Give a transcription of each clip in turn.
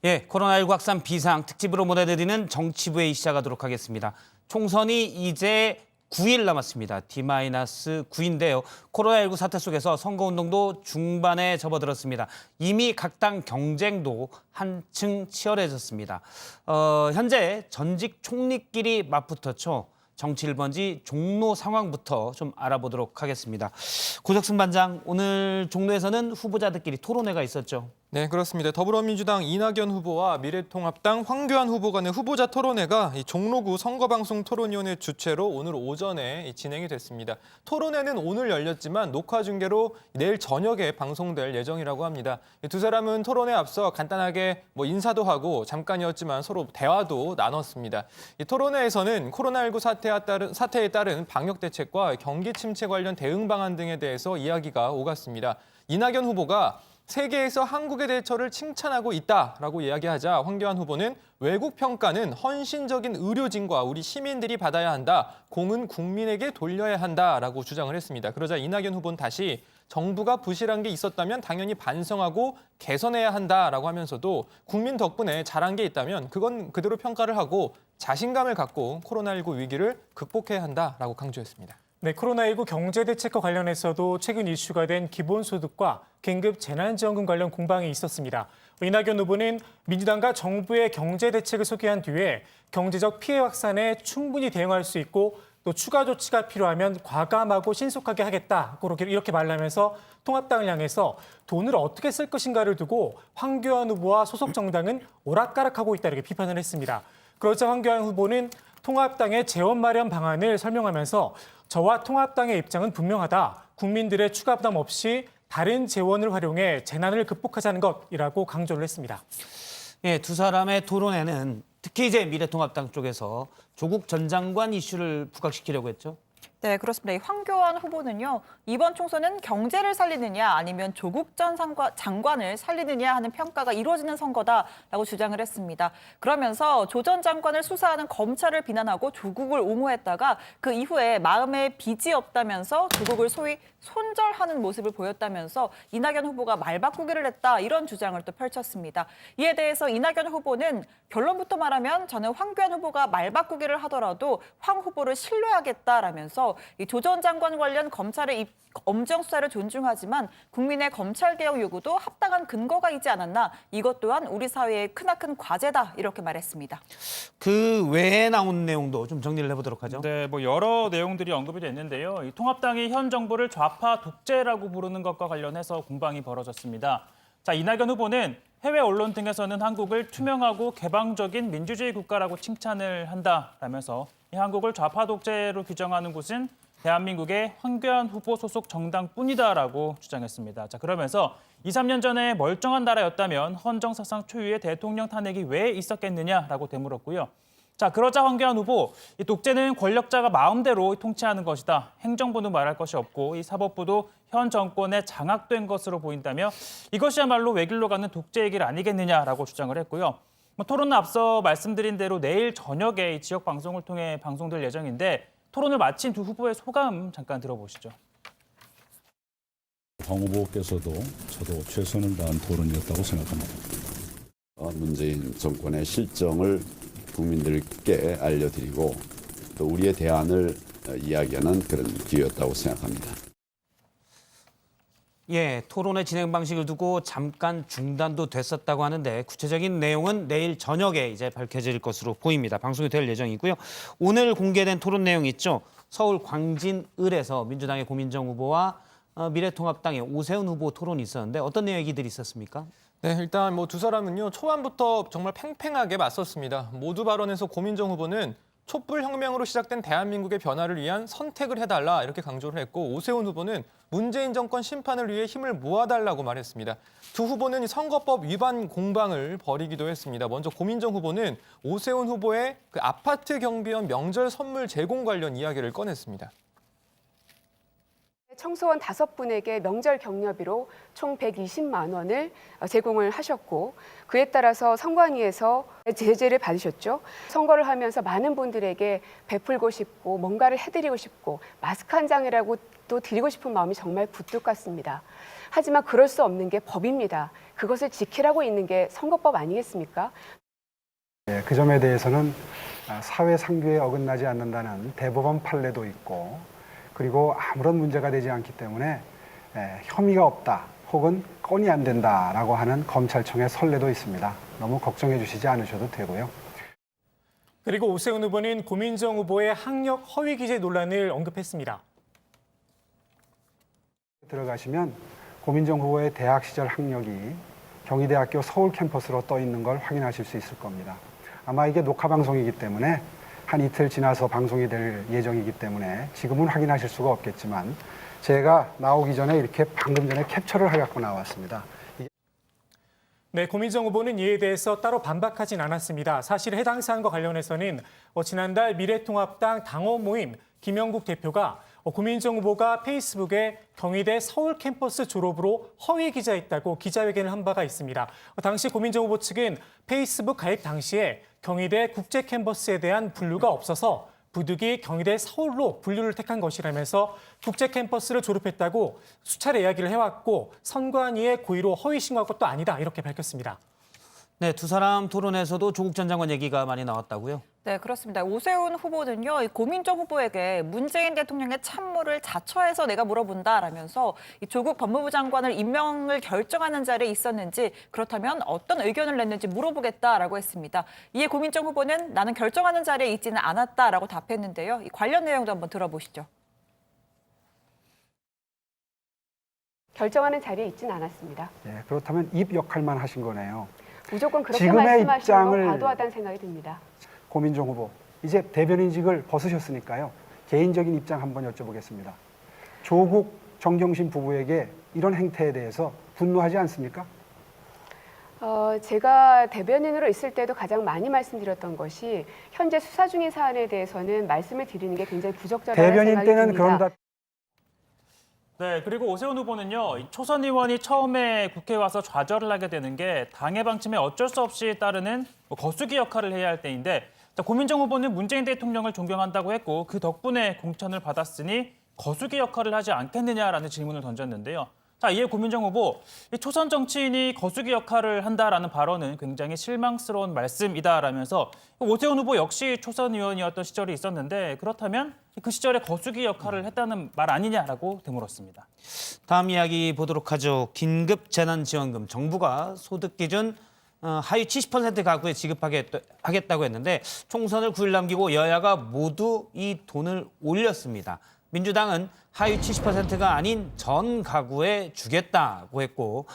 예, 코로나19 확산 비상 특집으로 보내드리는 정치부회 시작하도록 하겠습니다. 총선이 이제 9일 남았습니다. D-9인데요. 코로나19 사태 속에서 선거운동도 중반에 접어들었습니다. 이미 각 당 경쟁도 한층 치열해졌습니다. 현재 전직 총리끼리 맞붙었죠. 정치 1번지 종로 상황부터 좀 알아보도록 하겠습니다. 고석순 반장, 오늘 종로에서는 후보자들끼리 토론회가 있었죠. 네, 그렇습니다. 더불어민주당 이낙연 후보와 미래통합당 황교안 후보 간의 후보자 토론회가 종로구 선거방송 토론위원회 주최로 오늘 오전에 진행이 됐습니다. 토론회는 오늘 열렸지만 녹화 중계로 내일 저녁에 방송될 예정이라고 합니다. 두 사람은 토론에 앞서 간단하게 인사도 하고 잠깐이었지만 서로 대화도 나눴습니다. 이 토론회에서는 코로나19 사태에 따른 방역 대책과 경기 침체 관련 대응 방안 등에 대해서 이야기가 오갔습니다. 이낙연 후보가 세계에서 한국의 대처를 칭찬하고 있다라고 이야기하자 황교안 후보는 외국 평가는 헌신적인 의료진과 우리 시민들이 받아야 한다. 공은 국민에게 돌려야 한다라고 주장을 했습니다. 그러자 이낙연 후보는 다시 정부가 부실한 게 있었다면 당연히 반성하고 개선해야 한다라고 하면서도 국민 덕분에 잘한 게 있다면 그건 그대로 평가를 하고 자신감을 갖고 코로나19 위기를 극복해야 한다라고 강조했습니다. 네, 코로나19 경제대책과 관련해서도 최근 이슈가 된 기본소득과 긴급 재난지원금 관련 공방이 있었습니다. 이낙연 후보는 민주당과 정부의 경제대책을 소개한 뒤에 경제적 피해 확산에 충분히 대응할 수 있고 또 추가 조치가 필요하면 과감하고 신속하게 하겠다. 이렇게 말하면서 통합당을 향해서 돈을 어떻게 쓸 것인가를 두고 황교안 후보와 소속 정당은 오락가락하고 있다 이렇게 비판을 했습니다. 그러자 황교안 후보는 통합당의 재원 마련 방안을 설명하면서 저와 통합당의 입장은 분명하다. 국민들의 추가 부담 없이 다른 재원을 활용해 재난을 극복하자는 것이라고 강조를 했습니다. 예, 두 사람의 토론회는 특히 이제 미래통합당 쪽에서 조국 전 장관 이슈를 부각시키려고 했죠. 네, 그렇습니다. 이 황교안 후보는요, 이번 총선은 경제를 살리느냐 아니면 조국 전 장관을 살리느냐 하는 평가가 이루어지는 선거다라고 주장을 했습니다. 그러면서 조 전 장관을 수사하는 검찰을 비난하고 조국을 옹호했다가 그 이후에 마음에 빚이 없다면서 조국을 소위 손절하는 모습을 보였다면서 이낙연 후보가 말바꾸기를 했다 이런 주장을 또 펼쳤습니다. 이에 대해서 이낙연 후보는 결론부터 말하면 저는 황교안 후보가 말바꾸기를 하더라도 황 후보를 신뢰하겠다라면서 이 조 전 장관 관련 검찰의 엄정 수사를 존중하지만 국민의 검찰개혁 요구도 합당한 근거가 있지 않았나 이것 또한 우리 사회의 크나큰 과제다 이렇게 말했습니다. 그 외에 나온 내용도 좀 정리를 해보도록 하죠. 네, 여러 내용들이 언급이 됐는데요. 이 통합당이 현 정부를 좌파 독재라고 부르는 것과 관련해서 공방이 벌어졌습니다. 자, 이낙연 후보는 해외 언론 등에서는 한국을 투명하고 개방적인 민주주의 국가라고 칭찬을 한다라면서 이 한국을 좌파 독재로 규정하는 곳은 대한민국의 황교안 후보 소속 정당뿐이다라고 주장했습니다. 자, 그러면서 2, 3년 전에 멀쩡한 나라였다면 헌정사상 초유의 대통령 탄핵이 왜 있었겠느냐라고 되물었고요. 자, 그러자 황교안 후보, 이 독재는 권력자가 마음대로 통치하는 것이다. 행정부는 말할 것이 없고 이 사법부도 현 정권에 장악된 것으로 보인다며 이것이야말로 외길로 가는 독재의 길 아니겠느냐라고 주장을 했고요. 토론은 앞서 말씀드린 대로 내일 저녁에 지역 방송을 통해 방송될 예정인데 토론을 마친 두 후보의 소감 잠깐 들어보시죠. 황 후보께서도 저도 최선을 다한 토론이었다고 생각합니다. 문재인 정권의 실정을 국민들께 알려드리고 또 우리의 대안을 이야기하는 그런 기회였다고 생각합니다. 예, 토론의 진행 방식을 두고 잠깐 중단도 됐었다고 하는데 구체적인 내용은 내일 저녁에 이제 밝혀질 것으로 보입니다. 방송이 될 예정이고요. 오늘 공개된 토론 내용 있죠. 서울 광진을에서 민주당의 고민정 후보와 미래통합당의 오세훈 후보 토론이 있었는데 어떤 얘기들이 있었습니까? 네, 일단 두 사람은요 초반부터 정말 팽팽하게 맞섰습니다. 모두 발언에서 고민정 후보는 촛불혁명으로 시작된 대한민국의 변화를 위한 선택을 해달라 이렇게 강조를 했고 오세훈 후보는 문재인 정권 심판을 위해 힘을 모아달라고 말했습니다. 두 후보는 선거법 위반 공방을 벌이기도 했습니다. 먼저 고민정 후보는 오세훈 후보의 그 아파트 경비원 명절 선물 제공 관련 이야기를 꺼냈습니다. 청소원 5분에게 명절 격려비로 총 120만 원을 제공을 하셨고 그에 따라서 선관위에서 제재를 받으셨죠. 선거를 하면서 많은 분들에게 베풀고 싶고 뭔가를 해드리고 싶고 마스크 한 장이라도 또 드리고 싶은 마음이 정말 굴뚝 같습니다. 하지만 그럴 수 없는 게 법입니다. 그것을 지키라고 있는 게 선거법 아니겠습니까? 그 점에 대해서는 사회 상규에 어긋나지 않는다는 대법원 판례도 있고 그리고 아무런 문제가 되지 않기 때문에 혐의가 없다 혹은 건이 안 된다라고 하는 검찰청의 선례도 있습니다. 너무 걱정해 주시지 않으셔도 되고요. 그리고 오세훈 후보는 고민정 후보의 학력 허위 기재 논란을 언급했습니다. 들어가시면 고민정 후보의 대학 시절 학력이 경희대학교 서울 캠퍼스로 떠 있는 걸 확인하실 수 있을 겁니다. 아마 이게 녹화 방송이기 때문에 한 이틀 지나서 방송이 될 예정이기 때문에 지금은 확인하실 수가 없겠지만 제가 나오기 전에 이렇게 방금 전에 캡처를 해갖고 나왔습니다. 네, 고민정 후보는 이에 대해서 따로 반박하진 않았습니다. 사실 해당 사안과 관련해서는 지난달 미래통합당 당원 모임 김영국 대표가 고민정 후보가 페이스북에 경희대 서울 캠퍼스 졸업으로 허위 기자했다고 기자회견을 한 바가 있습니다. 당시 고민정 후보 측은 페이스북 가입 당시에 경희대 국제 캠퍼스에 대한 분류가 없어서 부득이 경희대 서울로 분류를 택한 것이라면서 국제 캠퍼스를 졸업했다고 수차례 이야기를 해왔고 선관위의 고의로 허위 신고한 것도 아니다 이렇게 밝혔습니다. 네, 두 사람 토론에서도 조국 전 장관 얘기가 많이 나왔다고요? 네, 그렇습니다. 오세훈 후보는요, 이 고민정 후보에게 문재인 대통령의 참모를 자처해서 내가 물어본다라면서 이 조국 법무부 장관을 임명을 결정하는 자리에 있었는지 그렇다면 어떤 의견을 냈는지 물어보겠다라고 했습니다. 이에 고민정 후보는 나는 결정하는 자리에 있지는 않았다라고 답했는데요. 이 관련 내용도 한번 들어보시죠. 결정하는 자리에 있지는 않았습니다. 그렇다면 입 역할만 하신 거네요. 무조건 그렇게 지금의 말씀하시는 입장을 건 과도하다는 생각이 듭니다. 고민정 후보, 이제 대변인직을 벗으셨으니까요. 개인적인 입장 한번 여쭤보겠습니다. 조국, 정경심 부부에게 이런 행태에 대해서 분노하지 않습니까? 제가 대변인으로 있을 때도 가장 많이 말씀드렸던 것이 현재 수사 중인 사안에 대해서는 말씀을 드리는 게 굉장히 부적절하다는 대변인 생각이 때는 듭니다. 그런다. 네, 그리고 오세훈 후보는요, 이 초선 의원이 처음에 국회에 와서 좌절을 하게 되는 게 당의 방침에 어쩔 수 없이 따르는 거수기 역할을 해야 할 때인데, 고민정 후보는 문재인 대통령을 존경한다고 했고 그 덕분에 공천을 받았으니 거수기 역할을 하지 않겠느냐라는 질문을 던졌는데요. 자, 이에 고민정 후보, 이 초선 정치인이 거수기 역할을 한다라는 발언은 굉장히 실망스러운 말씀이다라면서 오세훈 후보 역시 초선 의원이었던 시절이 있었는데 그렇다면 그 시절에 거수기 역할을 했다는 말 아니냐라고 되물었습니다. 다음 이야기 보도록 하죠. 긴급 재난지원금 정부가 소득 기준 하위 70% 가구에 지급하겠다고 했는데 총선을 9일 남기고 여야가 모두 이 돈을 올렸습니다. 민주당은 하위 70%가 아닌 전 가구에 주겠다고 했고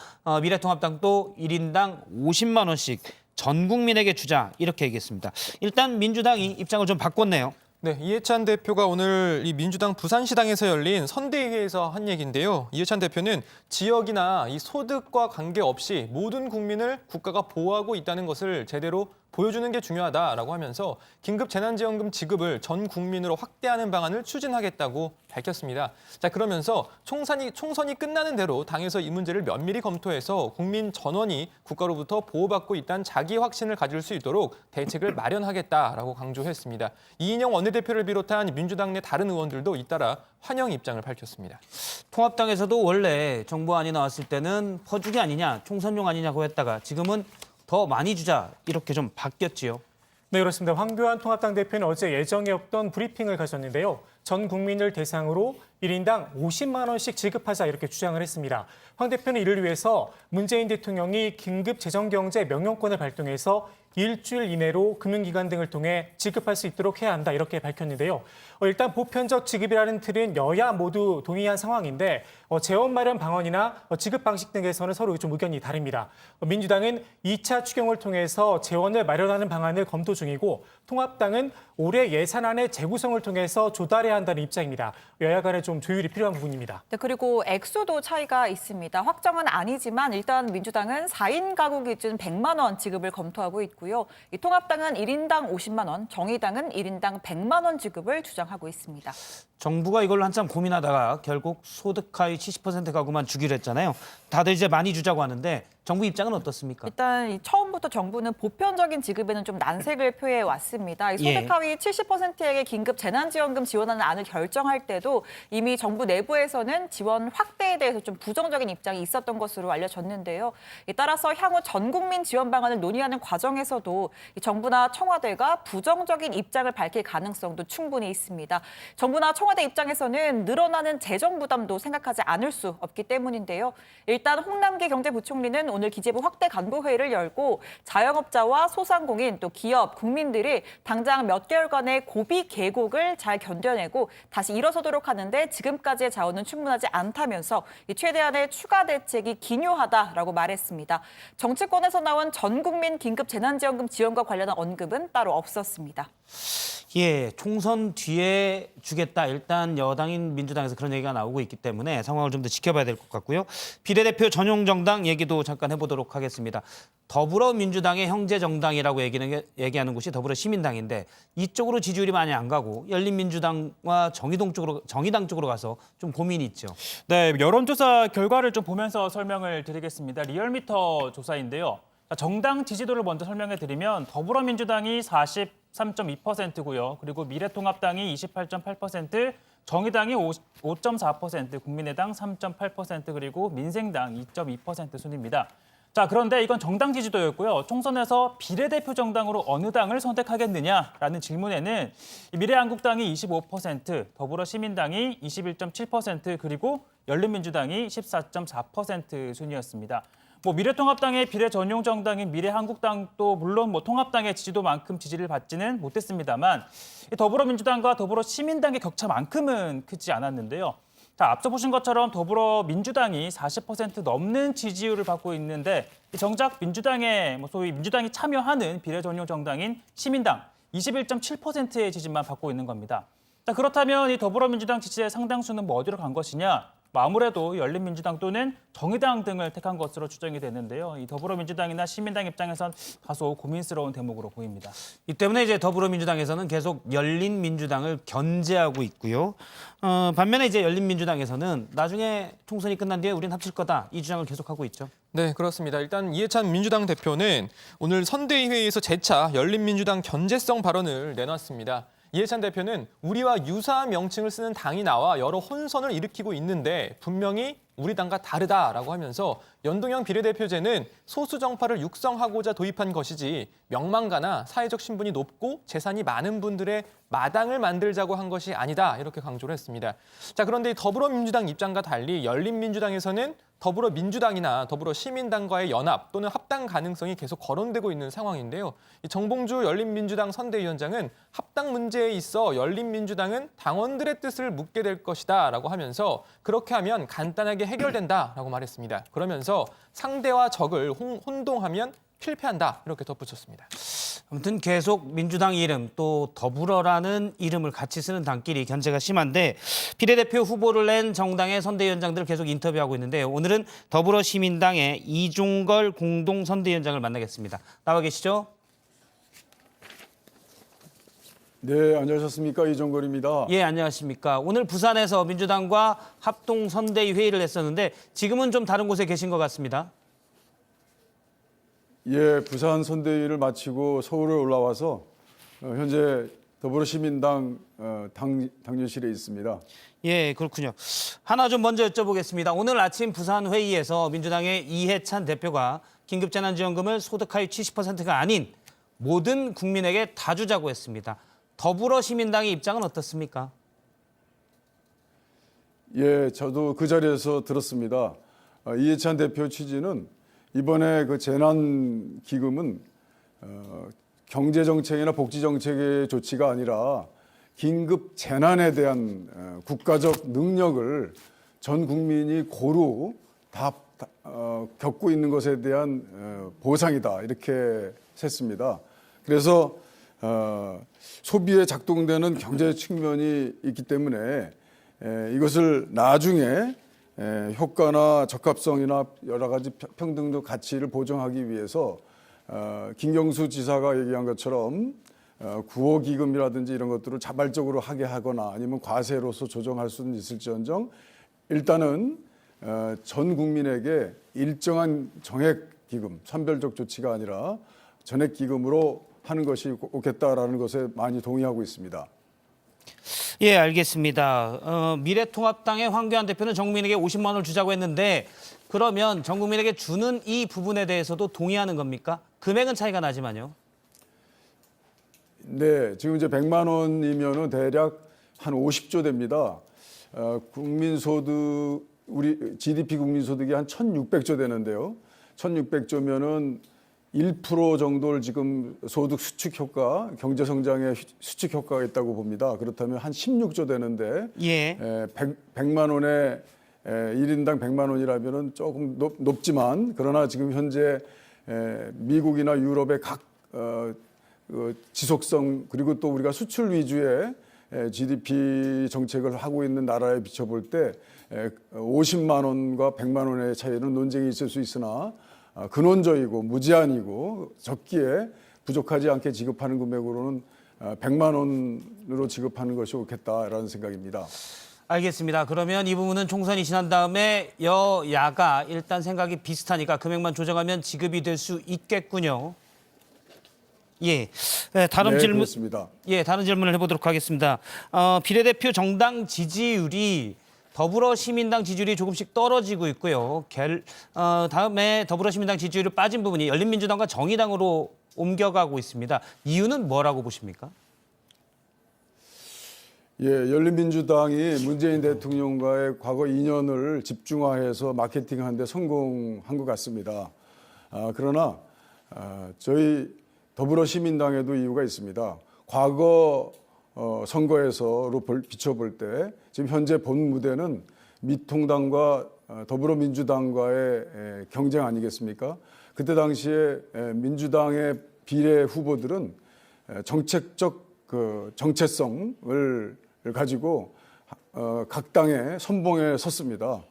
미래통합당도 1인당 50만 원씩 전 국민에게 주자 이렇게 얘기했습니다. 일단 민주당이 입장을 좀 바꿨네요. 네, 이해찬 대표가 오늘 이 민주당 부산시당에서 열린 선대위에서 한 얘기인데요. 이해찬 대표는 지역이나 이 소득과 관계없이 모든 국민을 국가가 보호하고 있다는 것을 제대로 보여주는 게 중요하다라고 하면서 긴급 재난지원금 지급을 전 국민으로 확대하는 방안을 추진하겠다고 밝혔습니다. 자, 그러면서 총선이 끝나는 대로 당에서 이 문제를 면밀히 검토해서 국민 전원이 국가로부터 보호받고 있다는 자기 확신을 가질 수 있도록 대책을 마련하겠다라고 강조했습니다. 이인영 원내대표를 비롯한 민주당 내 다른 의원들도 잇따라 환영 입장을 밝혔습니다. 통합당에서도 원래 정부안이 나왔을 때는 퍼주기 아니냐, 총선용 아니냐고 했다가 지금은 더 많이 주자 이렇게 좀 바뀌었지요. 네, 그렇습니다. 황교안 통합당 대표는 어제 예정에 없던 브리핑을 가졌는데요. 전 국민을 대상으로 1인당 50만 원씩 지급하자 이렇게 주장을 했습니다. 황 대표는 이를 위해서 문재인 대통령이 긴급 재정경제 명령권을 발동해서 일주일 이내로 금융기관 등을 통해 지급할 수 있도록 해야 한다 이렇게 밝혔는데요. 일단 보편적 지급이라는 틀은 여야 모두 동의한 상황인데 재원 마련 방안이나 지급 방식 등에서는 서로 좀 의견이 다릅니다. 민주당은 2차 추경을 통해서 재원을 마련하는 방안을 검토 중이고 통합당은 올해 예산안의 재구성을 통해서 조달해야 한다는 입장입니다. 여야 간에 좀 조율이 필요한 부분입니다. 네, 그리고 액수도 차이가 있습니다. 확정은 아니지만 일단 민주당은 4인 가구 기준 100만 원 지급을 검토하고 있고요. 이 통합당은 1인당 50만 원, 정의당은 1인당 100만 원 지급을 주장하고 있습니다. 정부가 이걸로 한참 고민하다가 결국 소득 하위 70% 가구만 주기로 했잖아요. 다들 이제 많이 주자고 하는데 정부 입장은 어떻습니까? 일단 이 처음부터 정부는 보편적인 지급에는 좀 난색을 표해 왔습니다. 이 소득 하위 70%에게 긴급 재난지원금 지원하는 안을 결정할 때도 이미 정부 내부에서는 지원 확대에 대해서 좀 부정적인 입장이 있었던 것으로 알려졌는데요. 따라서 향후 전 국민 지원 방안을 논의하는 과정에서도 이 정부나 청와대가 부정적인 입장을 밝힐 가능성도 충분히 있습니다. 정부나 청와대 입장에서는 늘어나는 재정 부담도 생각하지 않을 수 없기 때문인데요. 일단 홍남기 경제부총리는 오늘 기재부 확대 간부 회의를 열고 자영업자와 소상공인 또 기업, 국민들이 당장 몇 개월간의 고비 계곡을 잘 견뎌내고 다시 일어서도록 하는데 지금까지의 자원은 충분하지 않다면서 이 최대한의 추가 대책이 기묘하다라고 말했습니다. 정치권에서 나온 전 국민 긴급 재난지원금 지원과 관련한 언급은 따로 없었습니다. 예, 총선 뒤에 주겠다. 일단 여당인 민주당에서 그런 얘기가 나오고 있기 때문에 상황을 좀 더 지켜봐야 될 것 같고요. 비례대표 전용 정당 얘기도 잠깐 해보도록 하겠습니다. 더불어민주당의 형제정당이라고 얘기하는 곳이 더불어시민당인데 이쪽으로 지지율이 많이 안 가고 열린민주당과 정의당 쪽으로 가서 좀 고민이 있죠. 네, 여론조사 결과를 좀 보면서 설명을 드리겠습니다. 리얼미터 조사인데요. 정당 지지도를 먼저 설명해 드리면 더불어민주당이 43.2%고요. 그리고 미래통합당이 28.8%, 정의당이 5.4%, 국민의당 3.8%, 그리고 민생당 2.2% 순입니다. 자, 그런데 이건 정당 지지도였고요. 총선에서 비례대표 정당으로 어느 당을 선택하겠느냐라는 질문에는 미래한국당이 25%, 더불어시민당이 21.7%, 그리고 열린민주당이 14.4% 순이었습니다. 미래통합당의 비례 전용 정당인 미래한국당도 물론 통합당의 지지도만큼 지지를 받지는 못했습니다만 더불어민주당과 더불어시민당의 격차만큼은 크지 않았는데요. 자, 앞서 보신 것처럼 더불어민주당이 40% 넘는 지지율을 받고 있는데 정작 민주당의 소위 민주당이 참여하는 비례 전용 정당인 시민당 21.7%의 지지만 받고 있는 겁니다. 자, 그렇다면 이 더불어민주당 지지의 상당수는 어디로 간 것이냐? 아무래도 열린민주당 또는 정의당 등을 택한 것으로 추정이 되는데요. 이 더불어민주당이나 시민당 입장에선 다소 고민스러운 대목으로 보입니다. 이 때문에 이제 더불어민주당에서는 계속 열린민주당을 견제하고 있고요. 반면에 이제 열린민주당에서는 나중에 총선이 끝난 뒤에 우린 합칠 거다 이 주장을 계속하고 있죠. 네, 그렇습니다. 일단 이해찬 민주당 대표는 오늘 선대위 회의에서 재차 열린민주당 견제성 발언을 내놨습니다. 이해찬 대표는 우리와 유사한 명칭을 쓰는 당이 나와 여러 혼선을 일으키고 있는데 분명히 우리 당과 다르다라고 하면서 연동형 비례대표제는 소수 정파를 육성하고자 도입한 것이지 명망가나 사회적 신분이 높고 재산이 많은 분들의 마당을 만들자고 한 것이 아니다 이렇게 강조를 했습니다. 자, 그런데 더불어민주당 입장과 달리 열린민주당에서는 더불어민주당이나 더불어시민당과의 연합 또는 합당 가능성이 계속 거론되고 있는 상황인데요. 정봉주 열린민주당 선대위원장은 합당 문제에 있어 열린민주당은 당원들의 뜻을 묻게 될 것이다라고 하면서 그렇게 하면 간단하게 해결된다라고 말했습니다. 그러면서 상대와 적을 혼동하면 필패한다 이렇게 덧붙였습니다. 아무튼 계속 민주당 이름 또 더불어라는 이름을 같이 쓰는 당끼리 견제가 심한데 비례대표 후보를 낸 정당의 선대위원장들을 계속 인터뷰하고 있는데요. 오늘은 더불어시민당의 이종걸 공동선대위원장을 만나겠습니다. 나와 계시죠? 네, 안녕하셨습니까? 이종걸입니다. 예, 안녕하십니까. 오늘 부산에서 민주당과 합동선대위 회의를 했었는데 지금은 좀 다른 곳에 계신 것 같습니다. 예, 부산 선대위를 마치고 서울에 올라와서 현재 더불어시민당 당뇨실에 있습니다. 예, 그렇군요. 하나 좀 먼저 여쭤보겠습니다. 오늘 아침 부산 회의에서 민주당의 이해찬 대표가 긴급재난지원금을 소득 하위 70%가 아닌 모든 국민에게 다 주자고 했습니다. 더불어시민당의 입장은 어떻습니까? 예, 저도 그 자리에서 들었습니다. 이해찬 대표 취지는 이번에 그 재난기금은 경제정책이나 복지정책의 조치가 아니라 긴급 재난에 대한 국가적 능력을 전 국민이 고루 다 겪고 있는 것에 대한 보상이다 이렇게 했습니다. 그래서 소비에 작동되는 경제 측면이 있기 때문에 이것을 나중에 효과나 적합성이나 여러 가지 평등적 가치를 보정하기 위해서 김경수 지사가 얘기한 것처럼 구호 기금이라든지 이런 것들을 자발적으로 하게 하거나 아니면 과세로서 조정할 수는 있을지언정 일단은 전 국민에게 일정한 정액 기금, 선별적 조치가 아니라 전액 기금으로 하는 것이 옳겠다라는 것에 많이 동의하고 있습니다. 예, 알겠습니다. 미래통합당의 황교안 대표는 전 국민에게 50만 원을 주자고 했는데 그러면 전 국민에게 주는 이 부분에 대해서도 동의하는 겁니까? 금액은 차이가 나지만요. 네, 지금 이제 100만 원이면은 대략 한 50조 됩니다. 국민소득 우리 GDP 국민소득이 한 1,600조 되는데요. 1,600조면은 1% 정도를 지금 소득 수축 효과, 경제 성장의 수축 효과가 있다고 봅니다. 그렇다면 한 16조 되는데 예. 100만 원에 1인당 100만 원이라면은 조금 높지만 그러나 지금 현재 미국이나 유럽의 각 지속성 그리고 또 우리가 수출 위주의 GDP 정책을 하고 있는 나라에 비춰볼 때 50만 원과 100만 원의 차이는 논쟁이 있을 수 있으나 근원적이고 무제한이고 적기에 부족하지 않게 지급하는 금액으로는 100만 원으로 지급하는 것이 옳겠다라는 생각입니다. 알겠습니다. 그러면 이 부분은 총선이 지난 다음에 여야가 일단 생각이 비슷하니까 금액만 조정하면 지급이 될 수 있겠군요. 예, 다른 네, 질문. 그렇습니다. 예, 다른 질문을 해보도록 하겠습니다. 비례대표 정당 지지율이 더불어시민당 지지율이 조금씩 떨어지고 있고요. 다음에 더불어시민당 지지율이 빠진 부분이 열린민주당과 정의당으로 옮겨가고 있습니다. 이유는 뭐라고 보십니까? 예, 열린민주당이 문재인 대통령과의 과거 인연을 집중화해서 마케팅하는 데 성공한 것 같습니다. 그러나 저희 더불어시민당에도 이유가 있습니다. 과거 선거에서로 비춰볼 때 지금 현재 본 무대는 미통당과 더불어민주당과의 경쟁 아니겠습니까? 그때 당시에 민주당의 비례 후보들은 정책적 정체성을 가지고 각 당의 선봉에 섰습니다.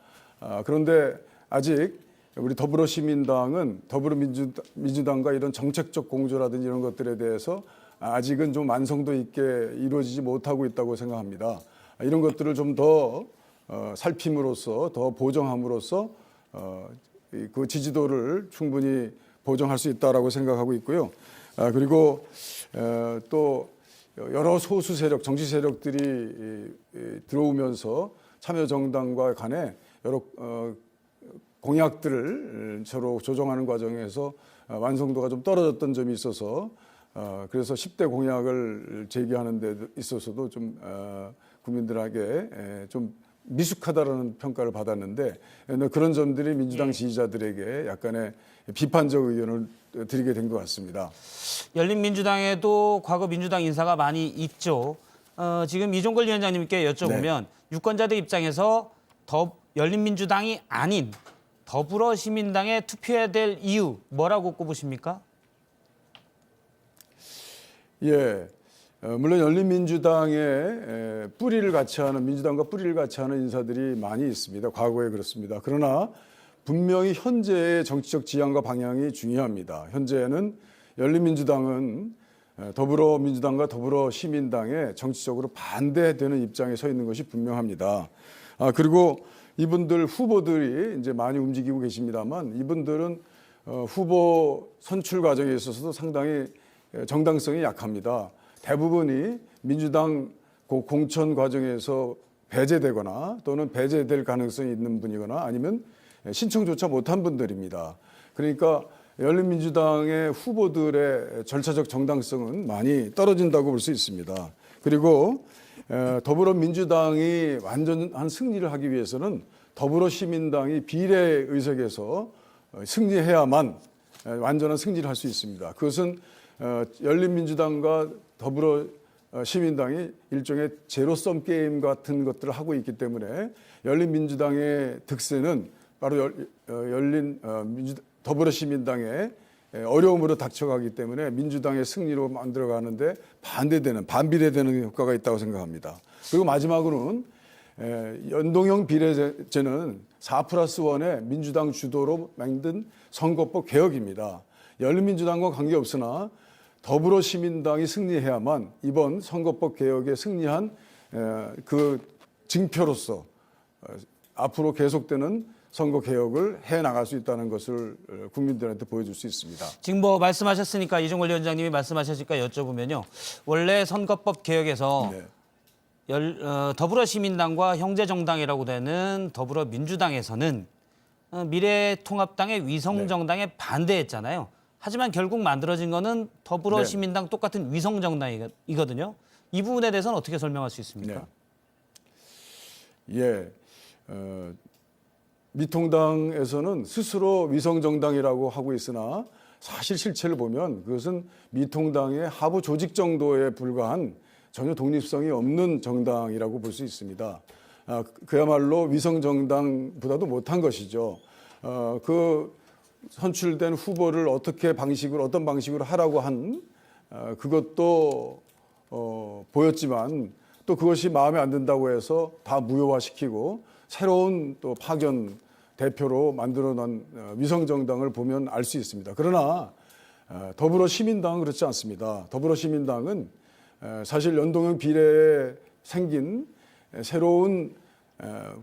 그런데 아직 우리 더불어시민당은 더불어민주당과 이런 정책적 공조라든지 이런 것들에 대해서 아직은 좀 완성도 있게 이루어지지 못하고 있다고 생각합니다. 이런 것들을 좀 더 살핌으로써 더 보정함으로써 그 지지도를 충분히 보정할 수 있다라고 생각하고 있고요. 그리고 또 여러 소수 세력, 정치 세력들이 들어오면서 참여정당과 간에 여러 공약들을 서로 조정하는 과정에서 완성도가 좀 떨어졌던 점이 있어서 그래서 10대 공약을 제기하는 데 있어서도 좀 국민들에게 좀 미숙하다라는 평가를 받았는데 그런 점들이 민주당 지지자들에게 약간의 비판적 의견을 드리게 된 것 같습니다. 열린민주당에도 과거 민주당 인사가 많이 있죠. 지금 이종걸 위원장님께 여쭤보면 유권자들 입장에서 열린민주당이 아닌 더불어시민당에 투표해야 될 이유 뭐라고 꼽으십니까? 예, 물론 열린민주당의 뿌리를 같이 하는 민주당과 뿌리를 같이 하는 인사들이 많이 있습니다. 과거에 그렇습니다. 그러나 분명히 현재의 정치적 지향과 방향이 중요합니다. 현재는 열린민주당은 더불어민주당과 더불어시민당에 정치적으로 반대되는 입장에 서 있는 것이 분명합니다. 그리고 이분들 후보들이 이제 많이 움직이고 계십니다만 이분들은 후보 선출 과정에 있어서도 상당히 정당성이 약합니다. 대부분이 민주당 공천 과정에서 배제되거나 또는 배제될 가능성이 있는 분이거나 아니면 신청조차 못한 분들입니다. 그러니까 열린민주당의 후보들의 절차적 정당성은 많이 떨어진다고 볼 수 있습니다. 그리고 더불어민주당이 완전한 승리를 하기 위해서는 더불어시민당이 비례 의석에서 승리해야만 완전한 승리를 할 수 있습니다. 그것은 열린민주당과 더불어시민당이 일종의 제로섬 게임 같은 것들을 하고 있기 때문에 열린민주당의 득세는 바로 더불어시민당의 어려움으로 닥쳐가기 때문에 민주당의 승리로 만들어가는데 반비례되는 효과가 있다고 생각합니다. 그리고 마지막으로는 연동형 비례제는 4+1의 민주당 주도로 만든 선거법 개혁입니다. 열린민주당과 관계없으나 더불어시민당이 승리해야만 이번 선거법 개혁에 승리한 그 증표로서 앞으로 계속되는 선거 개혁을 해 나갈 수 있다는 것을 국민들한테 보여줄 수 있습니다. 지금 뭐 말씀하셨으니까 이종걸 위원장님이 말씀하셨으니까 여쭤보면요. 원래 선거법 개혁에서 네. 더불어시민당과 형제정당이라고 되는 더불어민주당에서는 미래통합당의 위성정당에 반대했잖아요. 하지만 결국 만들어진 거는 더불어시민당 똑같은 위성정당이거든요. 이 부분에 대해서는 어떻게 설명할 수 있습니까? 네. 예, 미통당에서는 스스로 위성정당이라고 하고 있으나 사실 실체를 보면 그것은 미통당의 하부 조직 정도에 불과한 전혀 독립성이 없는 정당이라고 볼 수 있습니다. 그야말로 위성정당보다도 못한 것이죠. 그 선출된 후보를 어떤 방식으로 하라고 한 그것도 보였지만 또 그것이 마음에 안 든다고 해서 다 무효화시키고 새로운 또 파견 대표로 만들어낸 위성정당을 보면 알 수 있습니다. 그러나 더불어시민당은 그렇지 않습니다. 더불어시민당은 사실 연동형 비례에 생긴 새로운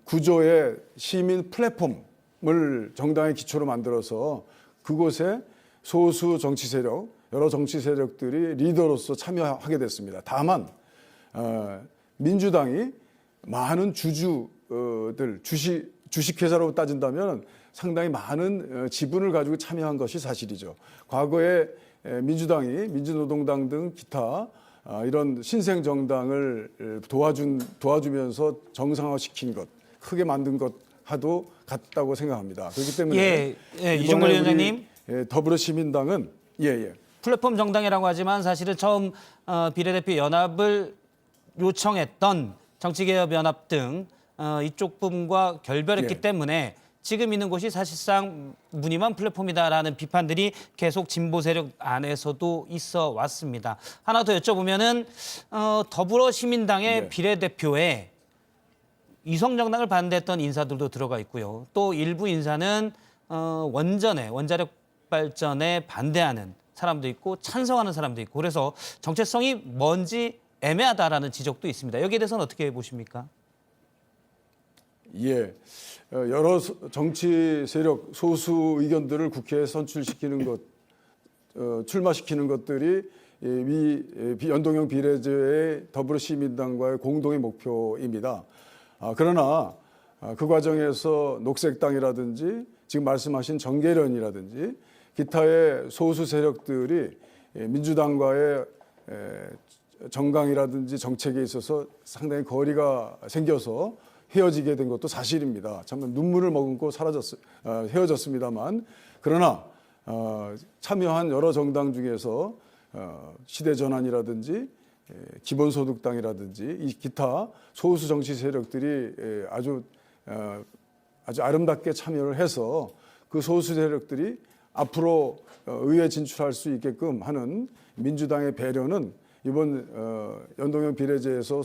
구조의 시민 플랫폼을 정당의 기초로 만들어서 그곳에 소수 정치 세력, 여러 정치 세력들이 리더로서 참여하게 됐습니다. 다만 민주당이 많은 주주들, 주식회사로 따진다면 상당히 많은 지분을 가지고 참여한 것이 사실이죠. 과거에 민주당이 민주노동당 등 기타 이런 신생 정당을 도와주면서 정상화시킨 것, 크게 만든 것 하도 같다고 생각합니다. 그렇기 때문에 이종걸 위원장님, 더불어시민당은 플랫폼 정당이라고 하지만 사실은 처음 비례대표 연합을 요청했던 정치개혁연합 등 이쪽 부분과 결별했기 때문에 지금 있는 곳이 사실상 무늬만 플랫폼이다라는 비판들이 계속 진보 세력 안에서도 있어 왔습니다. 하나 더 여쭤보면은 더불어시민당의 비례대표에 위성정당을 반대했던 인사들도 들어가 있고요. 또 일부 인사는 원자력 발전에 반대하는 사람도 있고 찬성하는 사람도 있고 그래서 정체성이 뭔지 애매하다라는 지적도 있습니다. 여기에 대해서는 어떻게 보십니까? 여러 정치 세력 소수 의견들을 국회에 선출시키는 것, 출마시키는 것들이 연동형 비례제의 더불어시민당과의 공동의 목표입니다. 그러나 그 과정에서 녹색당이라든지 지금 말씀하신 정계련이라든지 기타의 소수 세력들이 민주당과의 정강이라든지 정책에 있어서 상당히 거리가 생겨서 헤어지게 된 것도 사실입니다. 참 눈물을 머금고 헤어졌습니다만 그러나 참여한 여러 정당 중에서 시대전환이라든지 기본소득당이라든지 이 기타 소수 정치 세력들이 아주 아름답게 참여를 해서 그 소수 세력들이 앞으로 의회에 진출할 수 있게끔 하는 민주당의 배려는 이번 연동형 비례제에서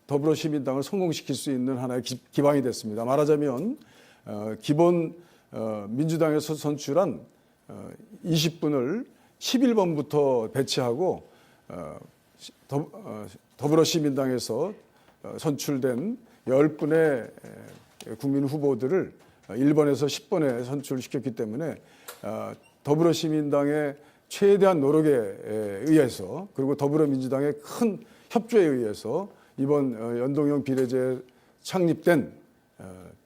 더불어시민당을 성공시킬 수 있는 하나의 기반이 됐습니다. 말하자면 기본 민주당에서 선출한 20분을 11번부터 배치하고 더불어시민당에서 선출된 10분의 국민 후보들을 1번에서 10번에 선출시켰기 때문에 더불어시민당의 최대한 노력에 의해서 그리고 더불어민주당의 큰 협조에 의해서 이번 연동형 비례제 창립된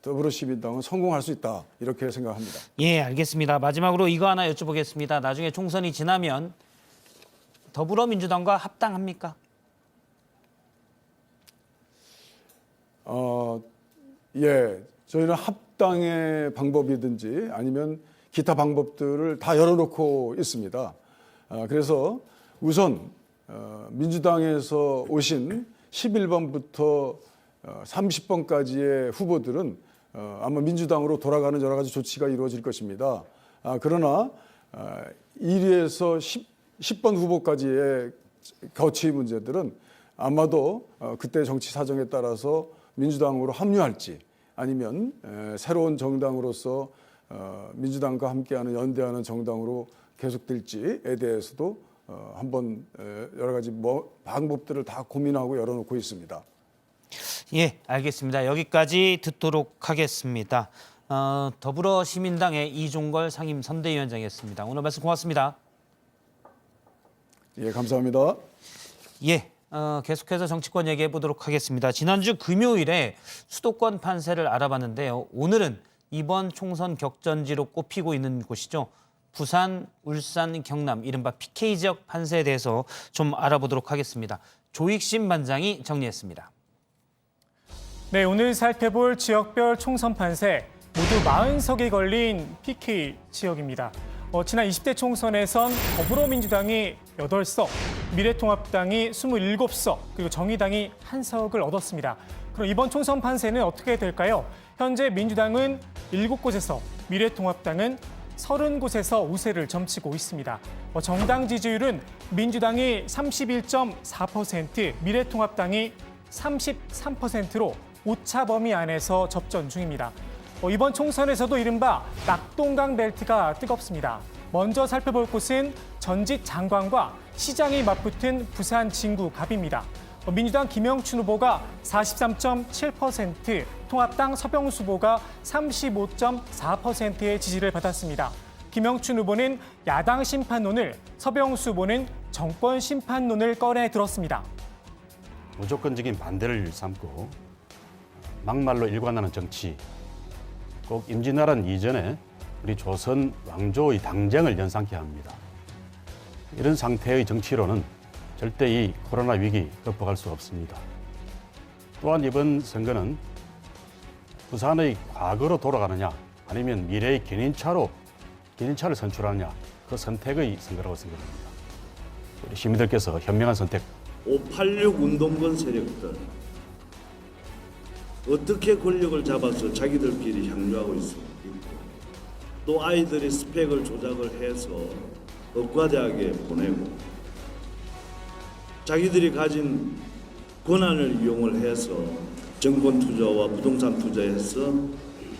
더불어시민당은 성공할 수 있다 이렇게 생각합니다. 예, 알겠습니다. 마지막으로 이거 하나 여쭤보겠습니다. 나중에 총선이 지나면 더불어민주당과 합당합니까? 저희는 합당의 방법이든지 아니면 기타 방법들을 다 열어놓고 있습니다. 그래서 우선 민주당에서 오신 11번부터 30번까지의 후보들은 아마 민주당으로 돌아가는 여러 가지 조치가 이루어질 것입니다. 그러나 1위에서 10번 후보까지의 거취 문제들은 아마도 그때 정치 사정에 따라서 민주당으로 합류할지 아니면 새로운 정당으로서 민주당과 함께하는 연대하는 정당으로 계속될지에 대해서도 한번 여러 가지 방법들을 다 고민하고 열어놓고 있습니다. 예, 알겠습니다. 여기까지 듣도록 하겠습니다. 더불어시민당의 이종걸 상임 선대위원장이었습니다. 오늘 말씀 고맙습니다. 예, 감사합니다. 예, 계속해서 정치권 얘기해 보도록 하겠습니다. 지난주 금요일에 수도권 판세를 알아봤는데요. 오늘은 이번 총선 격전지로 꼽히고 있는 곳이죠. 부산, 울산, 경남, 이른바 PK 지역 판세에 대해서 좀 알아보도록 하겠습니다. 조익신 반장이 정리했습니다. 네, 오늘 살펴볼 지역별 총선 판세 모두 40석이 걸린 PK 지역입니다. 지난 20대 총선에선 더불어민주당이 8석, 미래통합당이 27석, 그리고 정의당이 1석을 얻었습니다. 그럼 이번 총선 판세는 어떻게 될까요? 현재 민주당은 7곳에서, 미래통합당은 30곳에서 우세를 점치고 있습니다. 정당 지지율은 민주당이 31.4%, 미래통합당이 33%로 오차 범위 안에서 접전 중입니다. 이번 총선에서도 이른바 낙동강 벨트가 뜨겁습니다. 먼저 살펴볼 곳은 전직 장관과 시장이 맞붙은 부산 진구갑입니다. 민주당 김영춘 후보가 43.7%, 통합당 서병수 후보가 35.4%의 지지를 받았습니다. 김영춘 후보는 야당 심판론을, 서병수 후보는 정권 심판론을 꺼내 들었습니다. 무조건적인 반대를 삼고 막말로 일관하는 정치, 꼭 임진왜란 이전에 우리 조선 왕조의 당쟁을 연상케 합니다. 이런 상태의 정치로는 절대 이 코로나 위기 극복할 수 없습니다. 또한 이번 선거는 부산의 과거로 돌아가느냐 아니면 미래의 견인차를 선출하느냐 그 선택의 선거라고 생각합니다. 우리 시민들께서 현명한 선택 586 운동권 세력들 어떻게 권력을 잡아서 자기들끼리 향유하고 있고 또 아이들이 스펙을 조작을 해서 의과대학에 보내고 자기들이 가진 권한을 이용을 해서 정권 투자와 부동산 투자해서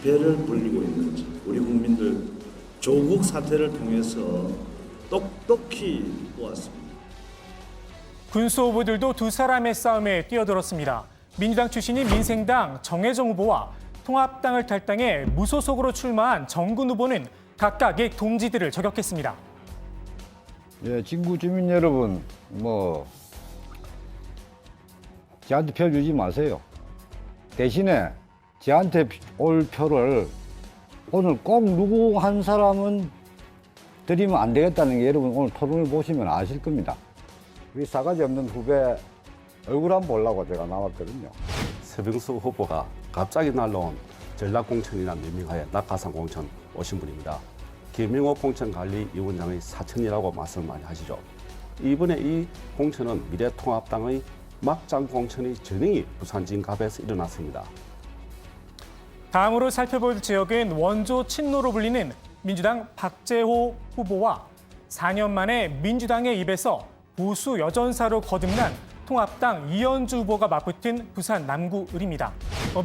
배를 불리고 있는 거죠. 우리 국민들 조국 사태를 통해서 똑똑히 보았습니다. 군수 후보들도 두 사람의 싸움에 뛰어들었습니다. 민주당 출신인 민생당 정혜정 후보와 통합당을 탈당해 무소속으로 출마한 정군 후보는 각각 옛 동지들을 저격했습니다. 예, 진구 주민 여러분, 저한테 표 주지 마세요. 대신에 저한테 올 표를 오늘 꼭 누구 한 사람은 드리면 안 되겠다는 게 여러분 오늘 토론을 보시면 아실 겁니다. 우리 싸가지 없는 후배 얼굴 한번 보려고 제가 나왔거든요. 서병수 후보가 갑자기 날라온 전략공천이라는 명명하에 낙하산 공천 오신 분입니다. 김영옥 공천관리위원장의 사천이라고 말씀을 많이 하시죠. 이번에 이 공천은 미래통합당의 막장 공천의 전형이 부산 진갑에서 일어났습니다. 다음으로 살펴볼 지역은 원조 친노로 불리는 민주당 박재호 후보와 4년 만에 민주당의 입에서 보수 여전사로 거듭난 통합당 이현주 후보가 맞붙은 부산 남구을입니다.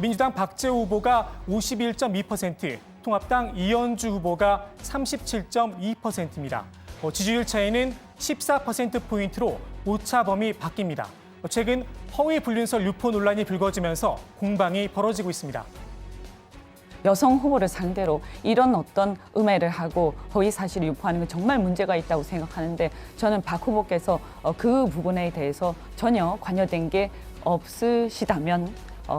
민주당 박재호 후보가 51.2%, 통합당 이현주 후보가 37.2%입니다. 지지율 차이는 14%포인트로 오차 범위 바뀝니다. 최근 허위 불륜설 유포 논란이 불거지면서 공방이 벌어지고 있습니다. 여성 후보를 상대로 이런 어떤 음해를 하고 허위 사실을 유포하는 건 정말 문제가 있다고 생각하는데 저는 박 후보께서 그 부분에 대해서 전혀 관여된 게 없으시다면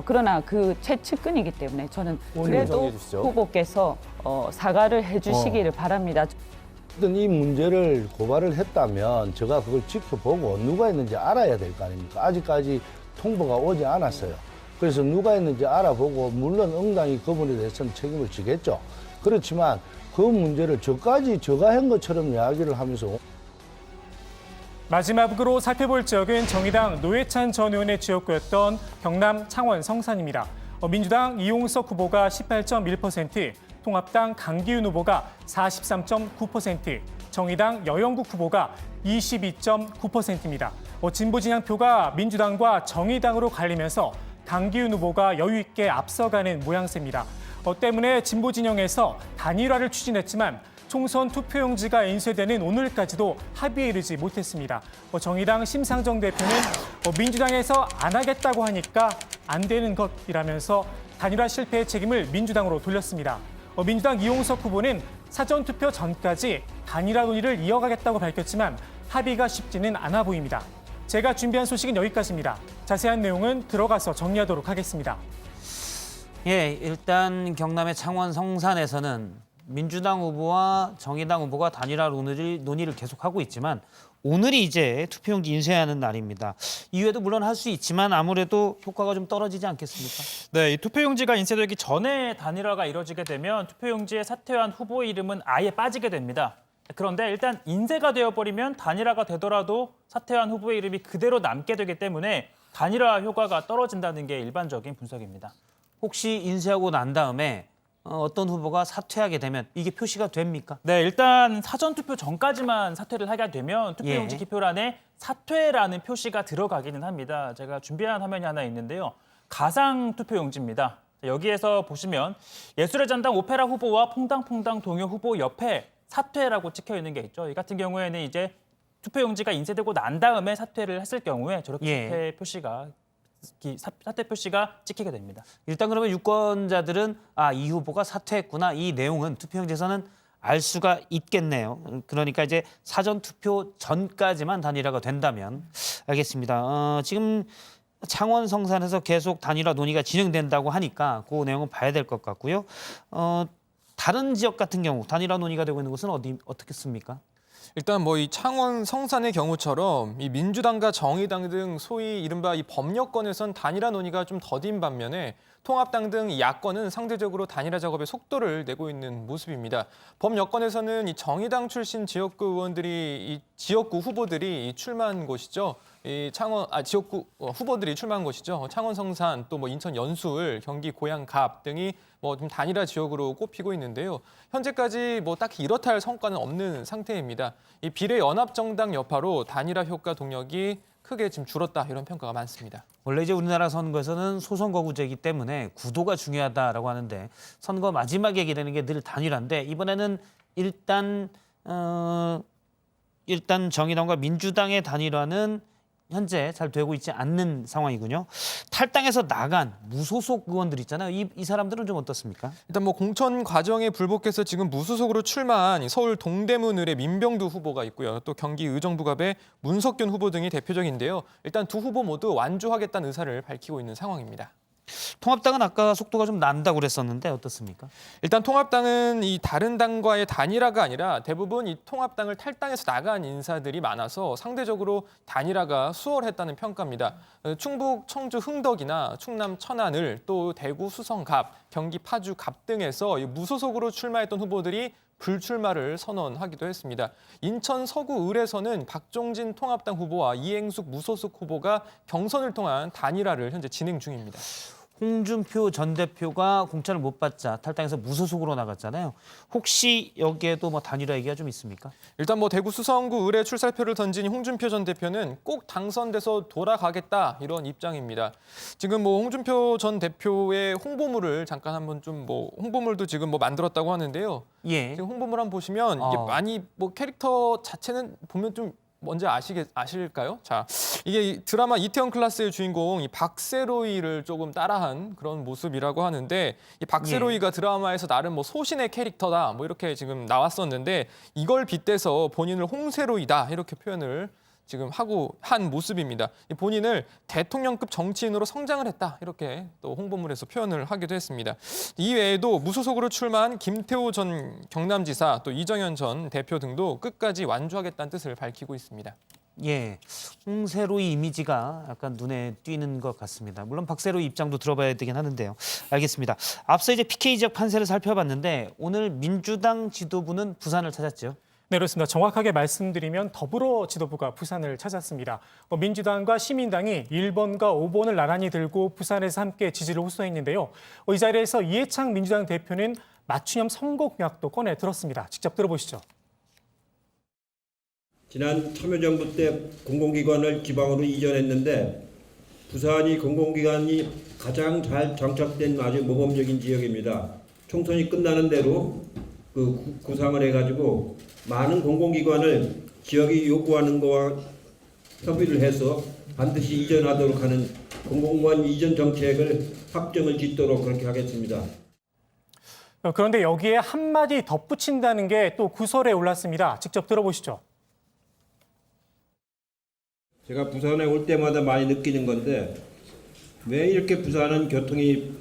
그러나 그 최측근이기 때문에 저는 그래도 후보께서 사과를 해주시기를 바랍니다. 이 문제를 고발을 했다면 제가 그걸 지켜보고 누가 했는지 알아야 될 거 아닙니까? 아직까지 통보가 오지 않았어요. 그래서 누가 했는지 알아보고 물론 응당이 그분에 대해서는 책임을 지겠죠. 그렇지만 그 문제를 저까지 제가 한 것처럼 이야기를 하면서 마지막으로 살펴볼 지역은 정의당 노회찬 전 의원의 지역구였던 경남 창원 성산입니다. 민주당 이용석 후보가 18.1%, 통합당 강기훈 후보가 43.9%, 정의당 여영국 후보가 22.9%입니다. 진보 진영표가 민주당과 정의당으로 갈리면서 강기훈 후보가 여유 있게 앞서가는 모양새입니다. 때문에 진보 진영에서 단일화를 추진했지만 총선 투표용지가 인쇄되는 오늘까지도 합의에 이르지 못했습니다. 정의당 심상정 대표는 민주당에서 안 하겠다고 하니까 안 되는 것이라면서 단일화 실패의 책임을 민주당으로 돌렸습니다. 민주당 이용석 후보는 사전투표 전까지 단일화 논의를 이어가겠다고 밝혔지만 합의가 쉽지는 않아 보입니다. 제가 준비한 소식은 여기까지입니다. 자세한 내용은 들어가서 정리하도록 하겠습니다. 예, 일단 경남의 창원 성산에서는 민주당 후보와 정의당 후보가 단일화 논의를 계속하고 있지만 오늘이 이제 투표용지 인쇄하는 날입니다. 이후에도 물론 할 수 있지만 아무래도 효과가 좀 떨어지지 않겠습니까? 네, 이 투표용지가 인쇄되기 전에 단일화가 이뤄지게 되면 투표용지에 사퇴한 후보의 이름은 아예 빠지게 됩니다. 그런데 일단 인쇄가 되어버리면 단일화가 되더라도 사퇴한 후보의 이름이 그대로 남게 되기 때문에 단일화 효과가 떨어진다는 게 일반적인 분석입니다. 혹시 인쇄하고 난 다음에 어떤 후보가 사퇴하게 되면 이게 표시가 됩니까? 네, 일단 사전투표 전까지만 사퇴를 하게 되면 투표용지 기표란에 사퇴라는 표시가 들어가기는 합니다. 제가 준비한 화면이 하나 있는데요. 가상 투표용지입니다. 여기에서 보시면 예술의 전당 오페라 후보와 퐁당퐁당 동요 후보 옆에 사퇴라고 찍혀 있는 게 있죠. 이 같은 경우에는 이제 투표용지가 인쇄되고 난 다음에 사퇴를 했을 경우에 저렇게 사퇴 표시가 찍히게 됩니다. 일단 그러면 유권자들은 이 후보가 사퇴했구나. 이 내용은 투표용지에서는 알 수가 있겠네요. 그러니까 이제 사전 투표 전까지만 단일화가 된다면 알겠습니다. 지금 창원 성산에서 계속 단일화 논의가 진행된다고 하니까 그 내용은 봐야 될 것 같고요. 다른 지역 같은 경우 단일화 논의가 되고 있는 곳은 어떻겠습니까? 일단 뭐 이 창원 성산의 경우처럼 이 민주당과 정의당 등 소위 이른바 이 범여권에선 단일화 논의가 좀 더딘 반면에 통합당 등 야권은 상대적으로 단일화 작업에 속도를 내고 있는 모습입니다. 범여권에서는 이 정의당 출신 지역구 의원들이 이 지역구 후보들이 출마한 곳이죠. 이 지역구 후보들이 출마한 곳이죠. 창원 성산 또 뭐 인천 연수을 경기 고양 갑 등이 뭐 좀 단일화 지역으로 꼽히고 있는데요. 현재까지 뭐 딱히 이렇다 할 성과는 없는 상태입니다. 이 비례연합정당 여파로 단일화 효과 동력이 크게 지금 줄었다 이런 평가가 많습니다. 원래 이제 우리나라 선거에서는 소선거구제이기 때문에 구도가 중요하다라고 하는데 선거 마지막에 얘기되는 게 늘 단일화인데 이번에는 일단 정의당과 민주당의 단일화는 현재 잘 되고 있지 않는 상황이군요. 탈당해서 나간 무소속 의원들 있잖아요. 이 사람들은 좀 어떻습니까? 일단 뭐 공천 과정에 불복해서 지금 무소속으로 출마한 서울 동대문 을의 민병두 후보가 있고요. 또 경기 의정부갑의 문석균 후보 등이 대표적인데요. 일단 두 후보 모두 완주하겠다는 의사를 밝히고 있는 상황입니다. 통합당은 아까 속도가 좀 난다고 그랬었는데 어떻습니까? 일단 통합당은 이 다른 당과의 단일화가 아니라 대부분 이 통합당을 탈당해서 나간 인사들이 많아서 상대적으로 단일화가 수월했다는 평가입니다. 충북 청주 흥덕이나 충남 천안을 또 대구 수성갑, 경기 파주 갑 등에서 무소속으로 출마했던 후보들이 불출마를 선언하기도 했습니다. 인천 서구 을에서는 박종진 통합당 후보와 이행숙 무소속 후보가 경선을 통한 단일화를 현재 진행 중입니다. 홍준표 전 대표가 공천을 못 받자 탈당해서 무소속으로 나갔잖아요. 혹시 여기에도 뭐 단일화 얘기가 좀 있습니까? 일단 뭐 대구 수성구 을에 출사표를 던진 홍준표 전 대표는 꼭 당선돼서 돌아가겠다 이런 입장입니다. 지금 뭐 홍준표 전 대표의 홍보물을 잠깐 한번 좀 뭐 홍보물도 지금 뭐 만들었다고 하는데요. 예. 지금 홍보물 한번 보시면 이게 많이 뭐 캐릭터 자체는 보면 좀 뭔지 아실까요? 자, 이게 드라마 이태원 클라스의 주인공 이 박세로이를 조금 따라한 그런 모습이라고 하는데 이 박세로이가 드라마에서 나름 뭐 소신의 캐릭터다 뭐 이렇게 지금 나왔었는데 이걸 빗대서 본인을 홍세로이다 이렇게 표현을 지금 한 모습입니다. 본인을 대통령급 정치인으로 성장을 했다 이렇게 또 홍보물에서 표현을 하기도 했습니다. 이 외에도 무소속으로 출마한 김태호 전 경남지사 또 이정현 전 대표 등도 끝까지 완주하겠다는 뜻을 밝히고 있습니다. 예, 홍세로이 이미지가 약간 눈에 띄는 것 같습니다. 물론 박세로이 입장도 들어봐야 되긴 하는데요. 알겠습니다. 앞서 이제 PK 지역 판세를 살펴봤는데 오늘 민주당 지도부는 부산을 찾았죠. 네, 그렇습니다. 정확하게 말씀드리면 더불어 지도부가 부산을 찾았습니다. 민주당과 시민당이 1번과 5번을 나란히 들고 부산에서 함께 지지를 호소했는데요. 이 자리에서 이해창 민주당 대표는 맞춤형 선거 공약도 꺼내 들었습니다. 직접 들어보시죠. 지난 참여정부 때 공공기관을 지방으로 이전했는데 부산이 공공기관이 가장 잘 정착된 아주 모범적인 지역입니다. 총선이 끝나는 대로 그 구상을 해가지고 많은 공공기관을 지역이 요구하는 거와 협의를 해서 반드시 이전하도록 하는 공공기관 이전 정책을 확정을 짓도록 그렇게 하겠습니다. 그런데 여기에 한마디 덧붙인다는 게 또 구설에 올랐습니다. 직접 들어보시죠. 제가 부산에 올 때마다 많이 느끼는 건데 왜 이렇게 부산은 교통이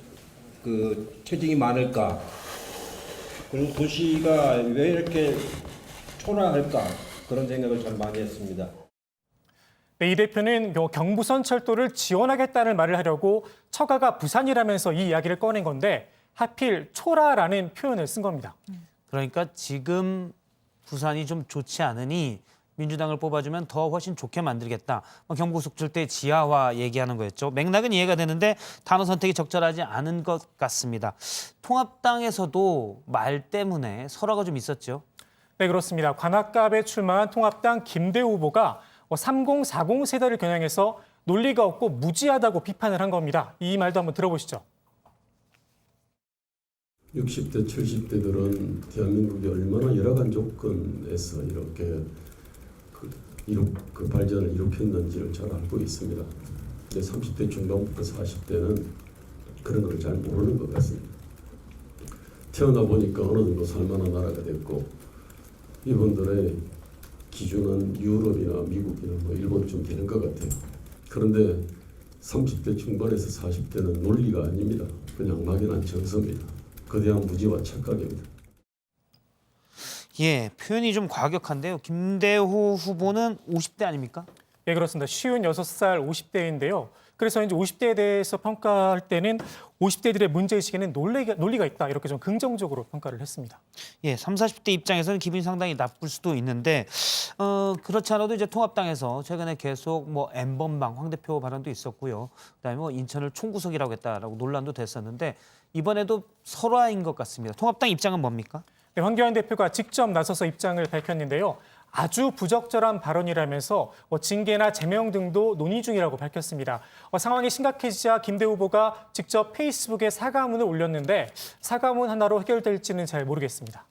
체증이 많을까? 그리고 도시가 왜 이렇게 초라할까? 그런 생각을 참 많이 했습니다. 네, 이 대표는 경부선 철도를 지원하겠다는 말을 하려고 처가가 부산이라면서 이 이야기를 꺼낸 건데 하필 초라라는 표현을 쓴 겁니다. 그러니까 지금 부산이 좀 좋지 않으니 민주당을 뽑아주면 더 훨씬 좋게 만들겠다. 경부고속 철도의 지하화 얘기하는 거였죠. 맥락은 이해가 되는데 단어 선택이 적절하지 않은 것 같습니다. 통합당에서도 말 때문에 설화가 좀 있었죠. 네, 그렇습니다. 관악갑에 출마한 통합당 김대우 후보가 3040 세대를 겨냥해서 논리가 없고 무지하다고 비판을 한 겁니다. 이 말도 한번 들어보시죠. 60대, 70대들은 대한민국이 얼마나 열악한 조건에서 이렇게 그 발전을 이룩했는지를 잘 알고 있습니다. 근데 30대 중반부터 40대는 그런 걸 잘 모르는 것 같습니다. 태어나 보니까 어느 정도 살만한 나라가 됐고 이분들의 기준은 유럽이나 미국이나 일본쯤 되는 것 같아요. 그런데 30대 중반에서 40대는 논리가 아닙니다. 그냥 막연한 정서입니다. 거대한 무지와 착각입니다. 예, 표현이 좀 과격한데요. 김대호 후보는 50대 아닙니까? 예, 그렇습니다. 56살 50대인데요. 그래서 이제 50대에 대해서 평가할 때는 50대들의 문제의식에는 논리가 있다. 이렇게 좀 긍정적으로 평가를 했습니다. 예, 30, 40대 입장에서는 기분이 상당히 나쁠 수도 있는데 그렇지 않아도 이제 통합당에서 최근에 계속 N번방 황 대표 발언도 있었고요. 그다음에 인천을 총구석이라고 했다라고 논란도 됐었는데 이번에도 설화인 것 같습니다. 통합당 입장은 뭡니까? 네, 황교안 대표가 직접 나서서 입장을 밝혔는데요. 아주 부적절한 발언이라면서 징계나 제명 등도 논의 중이라고 밝혔습니다. 상황이 심각해지자 김대우 후보가 직접 페이스북에 사과문을 올렸는데 사과문 하나로 해결될지는 잘 모르겠습니다.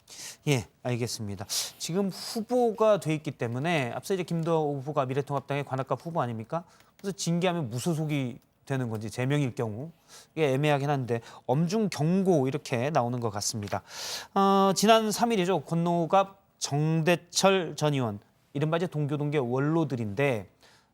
예, 알겠습니다. 지금 후보가 돼 있기 때문에 앞서 이제 김대호 후보가 미래통합당의 관악갑 후보 아닙니까? 그래서 징계하면 무소속이 되는 건지 제명일 경우 이게 애매하긴 한데 엄중 경고 이렇게 나오는 것 같습니다. 지난 3일이죠. 권노갑 정대철 전 의원, 이른바 이제 동교동계 원로들인데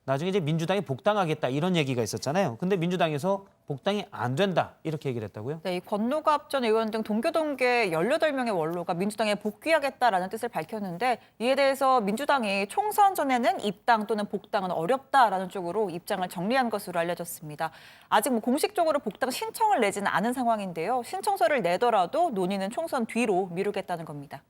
나중에 이제 민주당이 복당하겠다 이런 얘기가 있었잖아요. 근데 민주당에서 복당이 안 된다 이렇게 얘기를 했다고요? 네, 이 권노갑 전 의원 등 동교동계 18명의 원로가 민주당에 복귀하겠다라는 뜻을 밝혔는데 이에 대해서 민주당이 총선 전에는 입당 또는 복당은 어렵다라는 쪽으로 입장을 정리한 것으로 알려졌습니다. 아직 공식적으로 복당 신청을 내지는 않은 상황인데요. 신청서를 내더라도 논의는 총선 뒤로 미루겠다는 겁니다.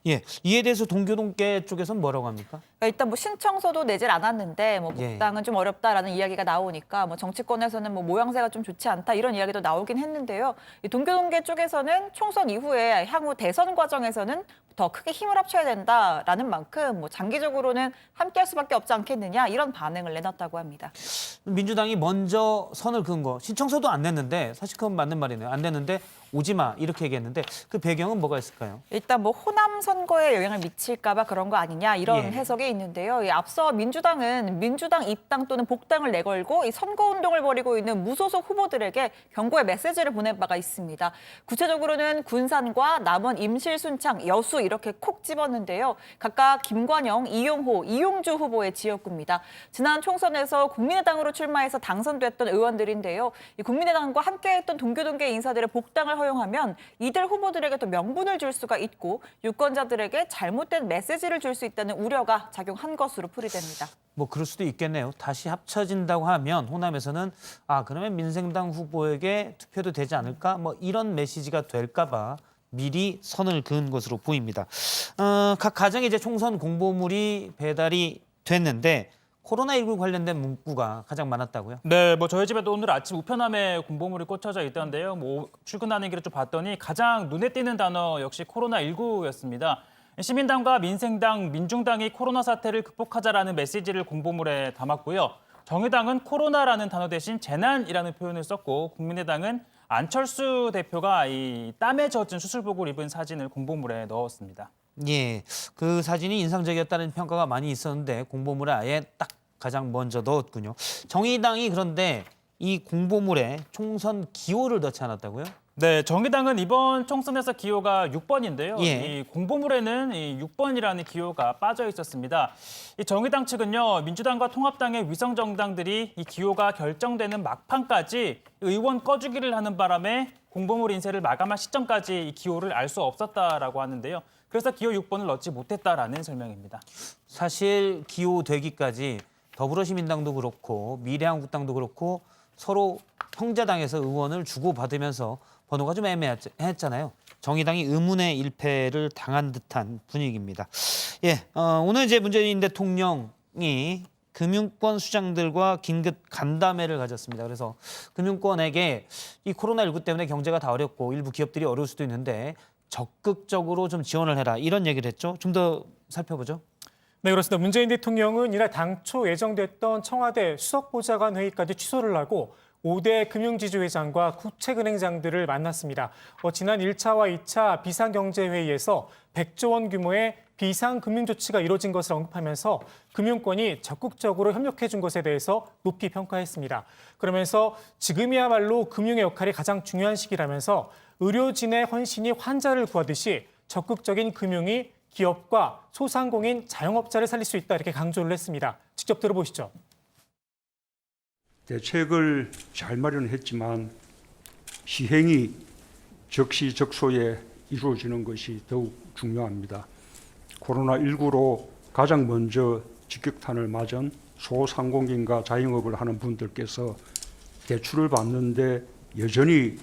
예, 이에 대해서 동교동계 쪽에서는 뭐라고 합니까? 일단 신청서도 내질 않았는데 복당은 좀 어렵다라는 이야기가 나오니까 정치권에서는 모양새가 좀 좋지 않다 이런 이야기도 나오긴 했는데요. 이 동교동계 쪽에서는 총선 이후에 향후 대선 과정에서는 더 크게 힘을 합쳐야 된다라는 만큼 장기적으로는 함께할 수밖에 없지 않겠느냐 이런 반응을 내놨다고 합니다. 민주당이 먼저 선을 그은 거 신청서도 안 냈는데 사실 그건 맞는 말이네요. 안 냈는데 오지 마 이렇게 얘기했는데 그 배경은 뭐가 있을까요? 일단 호남 선거에 영향을 미칠까 봐 그런 거 아니냐 이런 해석이 있는데요. 앞서 민주당은 민주당 입당 또는 복당을 내걸고 이 선거운동을 벌이고 있는 무소속 후보들에게 경고의 메시지를 보낸 바가 있습니다. 구체적으로는 군산과 남원 임실순창, 여수 이렇게 콕 집었는데요. 각각 김관영, 이용호, 이용주 후보의 지역구입니다. 지난 총선에서 국민의당으로 출마해서 당선됐던 의원들인데요. 이 국민의당과 함께했던 동교동계 인사들의 복당을 허용하면 이들 후보들에게 또 명분을 줄 수가 있고 유권자들에게 잘못된 메시지를 줄 수 있다는 우려가 작용한 것으로 풀이됩니다. 그럴 수도 있겠네요. 다시 합쳐진다고 하면 호남에서는 그러면 민생당 후보에게 투표도 되지 않을까? 이런 메시지가 될까 봐 미리 선을 그은 것으로 보입니다. 각 가정에 이제 총선 공보물이 배달이 됐는데 코로나19 관련된 문구가 가장 많았다고요? 네, 저희 집에도 오늘 아침 우편함에 공보물이 꽂혀져 있던데요. 출근하는 길에 좀 봤더니 가장 눈에 띄는 단어 역시 코로나19였습니다. 시민당과 민생당, 민중당이 코로나 사태를 극복하자라는 메시지를 공보물에 담았고요. 정의당은 코로나라는 단어 대신 재난이라는 표현을 썼고 국민의당은 안철수 대표가 이 땀에 젖은 수술복을 입은 사진을 공보물에 넣었습니다. 예, 그 사진이 인상적이었다는 평가가 많이 있었는데 공보물에 아예 딱 가장 먼저 넣었군요. 정의당이 그런데 이 공보물에 총선 기호를 넣지 않았다고요? 네, 정의당은 이번 총선에서 기호가 6번인데요. 예. 이 공보물에는 이 6번이라는 기호가 빠져 있었습니다. 이 정의당 측은요, 민주당과 통합당의 위성 정당들이 이 기호가 결정되는 막판까지 의원 꺼주기를 하는 바람에 공보물 인쇄를 마감할 시점까지 이 기호를 알 수 없었다라고 하는데요. 그래서 기호 6번을 넣지 못했다라는 설명입니다. 사실 기호 되기까지 더불어시민당도 그렇고 미래한국당도 그렇고 서로 형제당에서 의원을 주고받으면서 번호가 좀 애매했잖아요. 정의당이 의문의 일패를 당한 듯한 분위기입니다. 예, 오늘 이제 문재인 대통령이 금융권 수장들과 긴급 간담회를 가졌습니다. 그래서 금융권에게 이 코로나19 때문에 경제가 다 어렵고 일부 기업들이 어려울 수도 있는데 적극적으로 좀 지원을 해라 이런 얘기를 했죠. 좀 더 살펴보죠. 네, 그렇습니다. 문재인 대통령은 이날 당초 예정됐던 청와대 수석보좌관 회의까지 취소를 하고 5대 금융지주회장과 국책은행장들을 만났습니다. 지난 1차와 2차 비상경제회의에서 100조 원 규모의 비상금융조치가 이뤄진 것을 언급하면서 금융권이 적극적으로 협력해 준 것에 대해서 높이 평가했습니다. 그러면서 지금이야말로 금융의 역할이 가장 중요한 시기라면서 의료진의 헌신이 환자를 구하듯이 적극적인 금융이 기업과 소상공인 자영업자를 살릴 수 있다 이렇게 강조를 했습니다. 직접 들어보시죠. 대책을 잘 마련했지만 시행이 적시적소에 이루어지는 것이 더욱 중요합니다. 코로나19로 가장 먼저 직격탄을 맞은 소상공인과 자영업을 하는 분들께서 대출을 받는데 여전히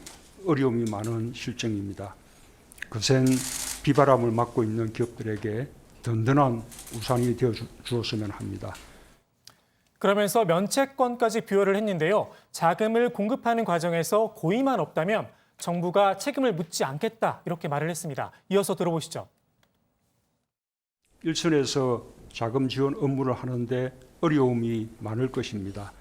어려움이 많은 실정입니다. 거센 비바람을 맞고 있는 기업들에게 든든한 우산이 되어 주었으면 합니다. 그러면서 면책권까지 부여를 했는데요. 자금을 공급하는 과정에서 고의만 없다면 정부가 책임을 묻지 않겠다 이렇게 말을 했습니다. 이어서 들어보시죠. 일선에서 자금 지원 업무를 하는데 어려움이 많을 것입니다.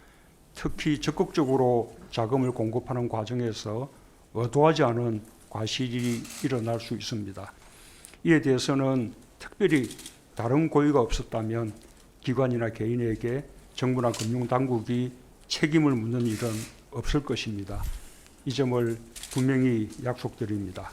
특히 적극적으로 자금을 공급하는 과정에서 의도하지 않은 과실이 일어날 수 있습니다. 이에 대해서는 특별히 다른 고의가 없었다면 기관이나 개인에게 정부나 금융당국이 책임을 묻는 일은 없을 것입니다. 이 점을 분명히 약속드립니다.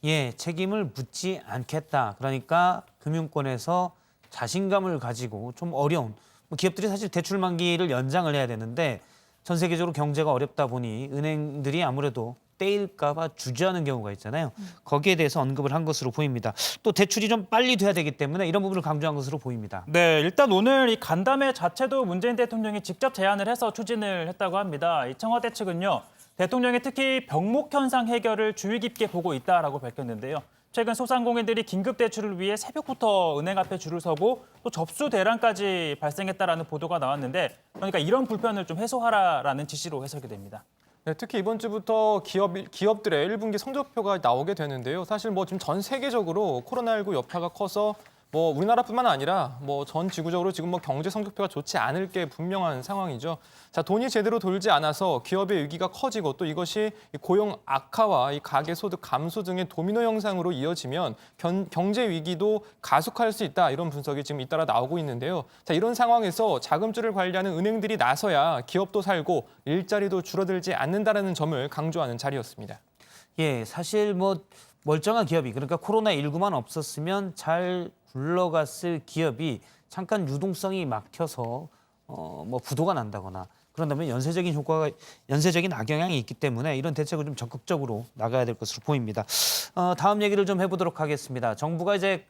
예, 책임을 묻지 않겠다. 그러니까 금융권에서 자신감을 가지고 좀 어려운 기업들이 사실 대출 만기를 연장을 해야 되는데 전 세계적으로 경제가 어렵다 보니 은행들이 아무래도 떼일까 봐 주저하는 경우가 있잖아요. 거기에 대해서 언급을 한 것으로 보입니다. 또 대출이 좀 빨리 돼야 되기 때문에 이런 부분을 강조한 것으로 보입니다. 네, 일단 오늘 이 간담회 자체도 문재인 대통령이 직접 제안을 해서 추진을 했다고 합니다. 이 청와대 측은요, 대통령이 특히 병목 현상 해결을 주의 깊게 보고 있다라고 밝혔는데요. 최근 소상공인들이 긴급 대출을 위해 새벽부터 은행 앞에 줄을 서고 또 접수 대란까지 발생했다라는 보도가 나왔는데 그러니까 이런 불편을 좀 해소하라라는 지시로 해석이 됩니다. 네, 특히 이번 주부터 기업들의 1분기 성적표가 나오게 되는데요. 사실 뭐 지금 전 세계적으로 코로나19 여파가 커서 뭐 우리나라뿐만 아니라 뭐 전 지구적으로 지금 뭐 경제 성적표가 좋지 않을 게 분명한 상황이죠. 자, 돈이 제대로 돌지 않아서 기업의 위기가 커지고 또 이것이 고용 악화와 이 가계 소득 감소 등의 도미노 현상으로 이어지면 경제 위기도 가속할 수 있다. 이런 분석이 지금 잇따라 나오고 있는데요. 자, 이런 상황에서 자금줄을 관리하는 은행들이 나서야 기업도 살고 일자리도 줄어들지 않는다라는 점을 강조하는 자리였습니다. 예, 사실 뭐 멀쩡한 기업이 그러니까 코로나19만 없었으면 잘 굴러갔을 기업이 잠깐 유동성이 막혀서 뭐 부도가 난다거나 그런다면 연쇄적인 악영향이 있기 때문에 이런 대책을 좀 적극적으로 나가야 될 것으로 보입니다. 다음 얘기를 좀 해보도록 하겠습니다. 정부가 이제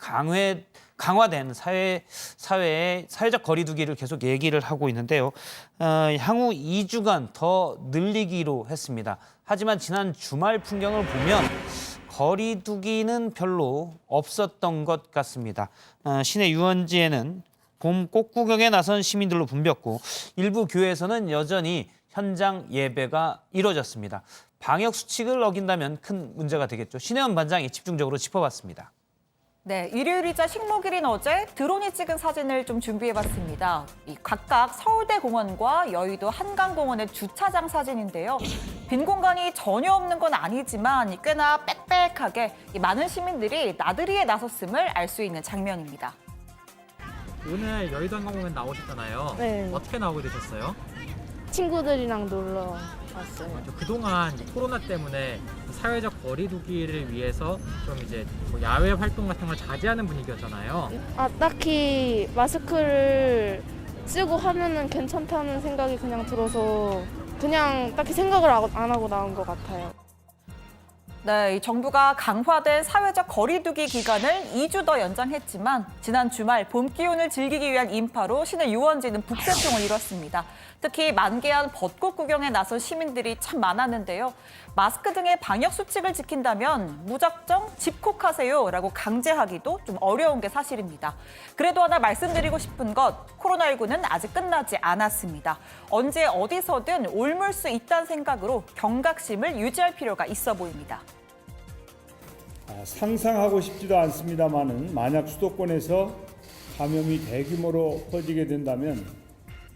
강화된 사회의 사회적 거리두기를 계속 얘기를 하고 있는데요. 향후 2주간 더 늘리기로 했습니다. 하지만 지난 주말 풍경을 보면 거리두기는 별로 없었던 것 같습니다. 시내 유원지에는 봄 꽃구경에 나선 시민들로 붐볐고 일부 교회에서는 여전히 현장 예배가 이뤄졌습니다. 방역 수칙을 어긴다면 큰 문제가 되겠죠. 신혜원 반장이 집중적으로 짚어봤습니다. 네, 일요일이자 식목일인 어제 드론이 찍은 사진을 좀 준비해봤습니다. 각각 서울대 공원과 여의도 한강공원의 주차장 사진인데요. 빈 공간이 전혀 없는 건 아니지만 꽤나 빽빽하게 많은 시민들이 나들이에 나섰음을 알 수 있는 장면입니다. 오늘 여의도 한강공원 나오셨잖아요. 네. 어떻게 나오게 되셨어요? 친구들이랑 놀러 왔어요. 그동안 코로나 때문에 사회적 거리두기를 위해서 좀 이제 뭐 야외 활동 같은 걸 자제하는 분위기였잖아요. 딱히 마스크를 쓰고 하면은 괜찮다는 생각이 그냥 들어서 그냥 딱히 생각을 안 하고 나온 것 같아요. 네, 이 정부가 강화된 사회적 거리두기 기간을 2주 더 연장했지만 지난 주말 봄 기온을 즐기기 위한 인파로 시내 유원지는 북새통을 이뤘습니다. 특히 만개한 벚꽃 구경에 나선 시민들이 참 많았는데요. 마스크 등의 방역 수칙을 지킨다면 무작정 집콕하세요라고 강제하기도 좀 어려운 게 사실입니다. 그래도 하나 말씀드리고 싶은 것, 코로나19는 아직 끝나지 않았습니다. 언제 어디서든 옮을 수 있다는 생각으로 경각심을 유지할 필요가 있어 보입니다. 상상하고 싶지도 않습니다만은 만약 수도권에서 감염이 대규모로 퍼지게 된다면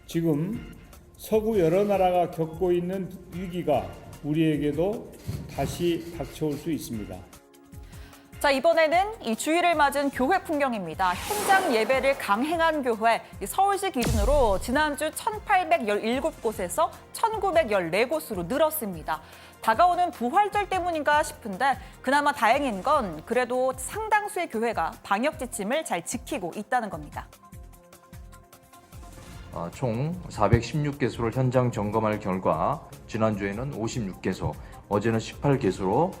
지금 서구 여러 나라가 겪고 있는 위기가 우리에게도 다시 닥쳐올 수 있습니다. 자, 이번에는 이 주일을 맞은 교회 풍경입니다. 현장 예배를 강행한 교회, 서울시 기준으로 지난주 1,817곳에서 1,914곳으로 늘었습니다. 다가오는 부활절 때문인가 싶은데 그나마 다행인 건 그래도 상당수의 교회가 방역 지침을 잘 지키고 있다는 겁니다. 총 416개소를 현장 점검할 결과 지난주에는 56개소, 어제는 18개소로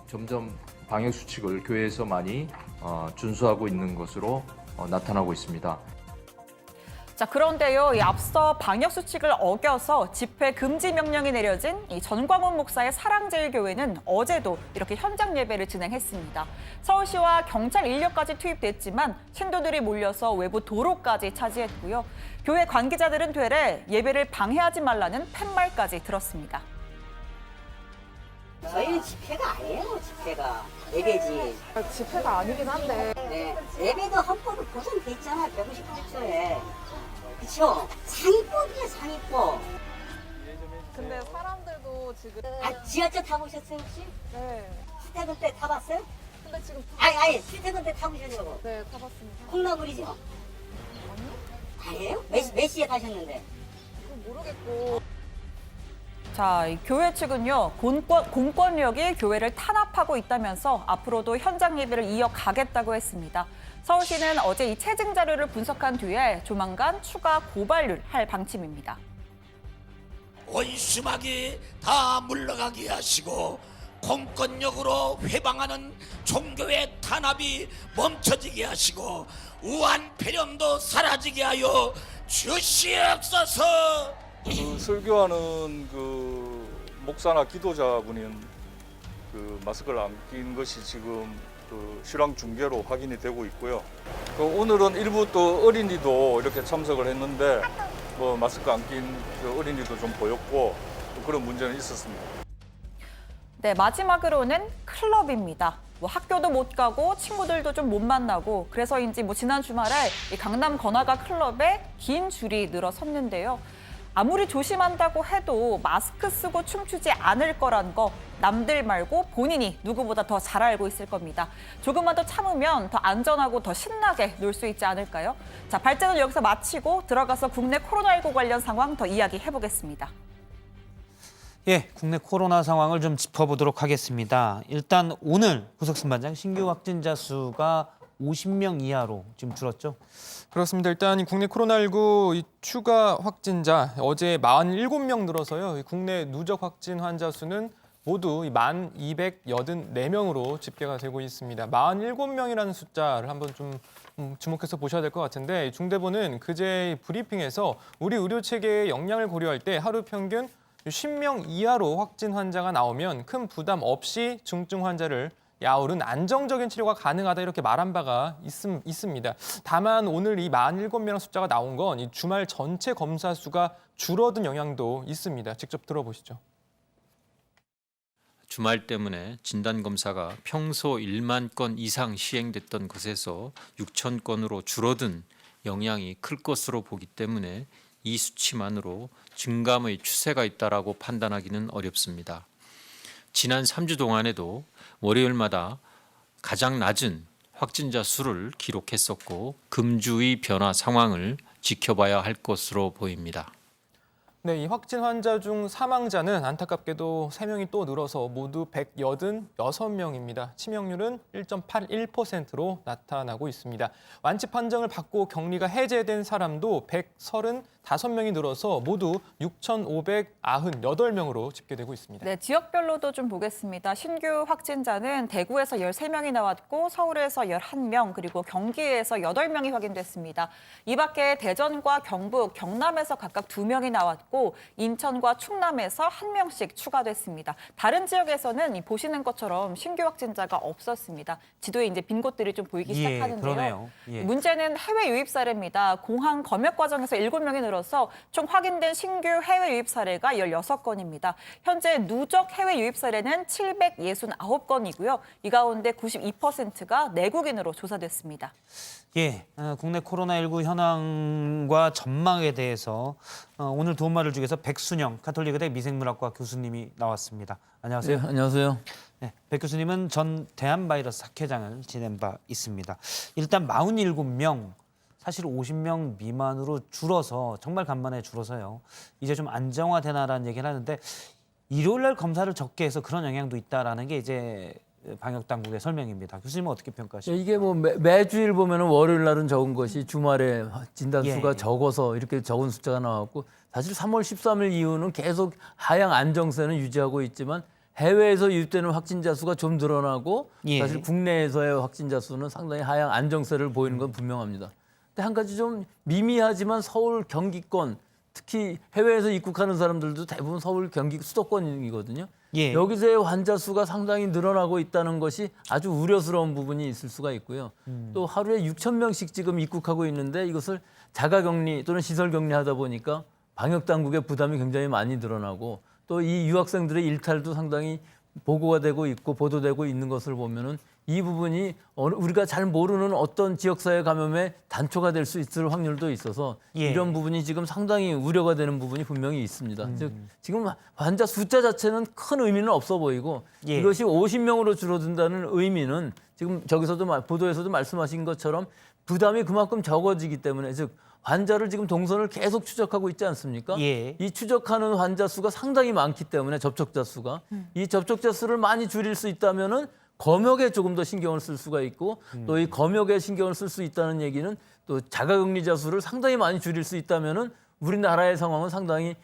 점점 방역 수칙을 교회에서 많이 준수하고 있는 것으로 나타나고 있습니다. 자, 그런데요, 이 앞서 방역 수칙을 어겨서 집회 금지 명령이 내려진 이 전광훈 목사의 사랑제일교회는 어제도 이렇게 현장 예배를 진행했습니다. 서울시와 경찰 인력까지 투입됐지만 신도들이 몰려서 외부 도로까지 차지했고요. 교회 관계자들은 되레 예배를 방해하지 말라는 팻말까지 들었습니다. 저희는 집회가 아니에요, 집회가. 예배지. 집회가 아니긴 한데. 네, 예배도 헌법으로 보장돼 있잖아, 158조에. 그쵸? 상위법이에요, 상위법. 근데 사람들도 지금. 지하철 타보셨어요, 혹시? 네. 출퇴근 때 타봤어요? 근데 지금. 아니, 출퇴근 때 타보셨냐고. 네, 타봤습니다. 콩나물이죠? 아니에요? 몇 시에 타셨는데? 모르겠고. 자, 이 교회 측은요, 공권력이 교회를 탄압하고 있다면서 앞으로도 현장 예배를 이어가겠다고 했습니다. 서울시는 어제 이 체증 자료를 분석한 뒤에 조만간 추가 고발을 할 방침입니다. 원심하게 다 물러가게 하시고 공권력으로 회방하는 종교의 탄압이 멈춰지게 하시고 우한 폐렴도 사라지게 하여 주시옵소서. 설교하는 목사나 기도자분인 마스크를 안 낀 것이 지금 실황 중계로 확인이 되고 있고요. 오늘은 일부 또 어린이도 이렇게 참석을 했는데 마스크 안 낀 어린이도 좀 보였고 그런 문제는 있었습니다. 네, 마지막으로는 클럽입니다. 학교도 못 가고 친구들도 좀 못 만나고 그래서인지 지난 주말에 이 강남 건화가 클럽에 긴 줄이 늘어섰는데요. 아무리 조심한다고 해도 마스크 쓰고 춤추지 않을 거란 거 남들 말고 본인이 누구보다 더 잘 알고 있을 겁니다. 조금만 더 참으면 더 안전하고 더 신나게 놀 수 있지 않을까요? 자, 발제는 여기서 마치고 들어가서 국내 코로나19 관련 상황 더 이야기해보겠습니다. 예, 국내 코로나 상황을 좀 짚어보도록 하겠습니다. 일단 오늘 구석순반장 신규 확진자 수가 50명 이하로 지금 줄었죠? 그렇습니다. 일단 국내 코로나19 추가 확진자 어제 47명 늘어서요. 국내 누적 확진 환자 수는 모두 1,284명으로 집계가 되고 있습니다. 47명이라는 숫자를 한번 좀 주목해서 보셔야 될 것 같은데 중대본은 그제 브리핑에서 우리 의료 체계의 역량을 고려할 때 하루 평균 10명 이하로 확진 환자가 나오면 큰 부담 없이 중증 환자를 아우른 안정적인 치료가 가능하다 이렇게 말한 바가 있습니다. 다만 오늘 이 47명 숫자가 나온 건 이 주말 전체 검사 수가 줄어든 영향도 있습니다. 직접 들어보시죠. 주말 때문에 진단검사가 평소 1만 건 이상 시행됐던 것에서 6천 건으로 줄어든 영향이 클 것으로 보기 때문에 이 수치만으로 증감의 추세가 있다라고 판단하기는 어렵습니다. 지난 3주 동안에도 월요일마다 가장 낮은 확진자 수를 기록했었고 금주의 변화 상황을 지켜봐야 할 것으로 보입니다. 네, 이 확진 환자 중 사망자는 안타깝게도 3명이 또 늘어서 모두 186명입니다. 치명률은 1.81%로 나타나고 있습니다. 완치 판정을 받고 격리가 해제된 사람도 135명이 늘어서 모두 6,598명으로 집계되고 있습니다. 네, 지역별로도 좀 보겠습니다. 신규 확진자는 대구에서 13명이 나왔고 서울에서 11명, 그리고 경기에서 8명이 확인됐습니다. 이 밖에 대전과 경북, 경남에서 각각 2명이 나왔고 인천과 충남에서 1명씩 추가됐습니다. 다른 지역에서는 보시는 것처럼 신규 확진자가 없었습니다. 지도에 이제 빈 곳들이 좀 보이기 시작하는데요. 그러네요. 예. 문제는 해외 유입 사례입니다. 공항 검역 과정에서 7명이 늘어서 총 확인된 신규 해외 유입 사례가 16건입니다. 현재 누적 해외 유입 사례는 769건이고요. 이 가운데 92%가 내국인으로 조사됐습니다. 예, 국내 코로나19 현황과 전망에 대해서 오늘 도움 말을 주기 위해서 백순영 가톨릭의대 미생물학과 교수님이 나왔습니다. 안녕하세요. 네, 안녕하세요. 네, 백 교수님은 전 대한바이러스 학회장을 지낸 바 있습니다. 일단 47명, 사실 50명 미만으로 줄어서 정말 간만에 줄어서요. 이제 좀 안정화되나라는 얘기를 하는데 일요일 날 검사를 적게 해서 그런 영향도 있다라는 게 이제 방역 당국의 설명입니다. 교수님은 어떻게 평가하십니까? 이게 뭐 매주일 보면은 월요일 날은 적은 것이 주말에 진단수가 예. 적어서 이렇게 적은 숫자가 나왔고 사실 3월 13일 이후는 계속 하향 안정세는 유지하고 있지만 해외에서 유입되는 확진자 수가 좀 늘어나고 예. 사실 국내에서의 확진자 수는 상당히 하향 안정세를 보이는 건 분명합니다. 근데 한 가지 좀 미미하지만 서울, 경기권 특히 해외에서 입국하는 사람들도 대부분 서울, 경기 수도권이거든요. 예. 여기서의 환자 수가 상당히 늘어나고 있다는 것이 아주 우려스러운 부분이 있을 수가 있고요. 또 하루에 6,000명씩 지금 입국하고 있는데 이것을 자가격리 또는 시설격리하다 보니까 방역당국의 부담이 굉장히 많이 늘어나고 또 이 유학생들의 일탈도 상당히 보고가 되고 있고 보도되고 있는 것을 보면은 이 부분이 우리가 잘 모르는 어떤 지역사회 감염의 단초가 될 수 있을 확률도 있어서 예. 이런 부분이 지금 상당히 우려가 되는 부분이 분명히 있습니다. 즉 지금 환자 숫자 자체는 큰 의미는 없어 보이고 예. 이것이 50명으로 줄어든다는 의미는 지금 저기서도 보도에서도 말씀하신 것처럼 부담이 그만큼 적어지기 때문에 즉 환자를 지금 동선을 계속 추적하고 있지 않습니까? 예. 이 추적하는 환자 수가 상당히 많기 때문에 접촉자 수가 이 접촉자 수를 많이 줄일 수 있다면은 검역에 조금 더 신경을 쓸 수가 있고 또 이 검역에 신경을 쓸 수 있다는 얘기는 또 자가격리자 수를 상당히 많이 줄일 수 있다면은 우리나라의 상황은 상당히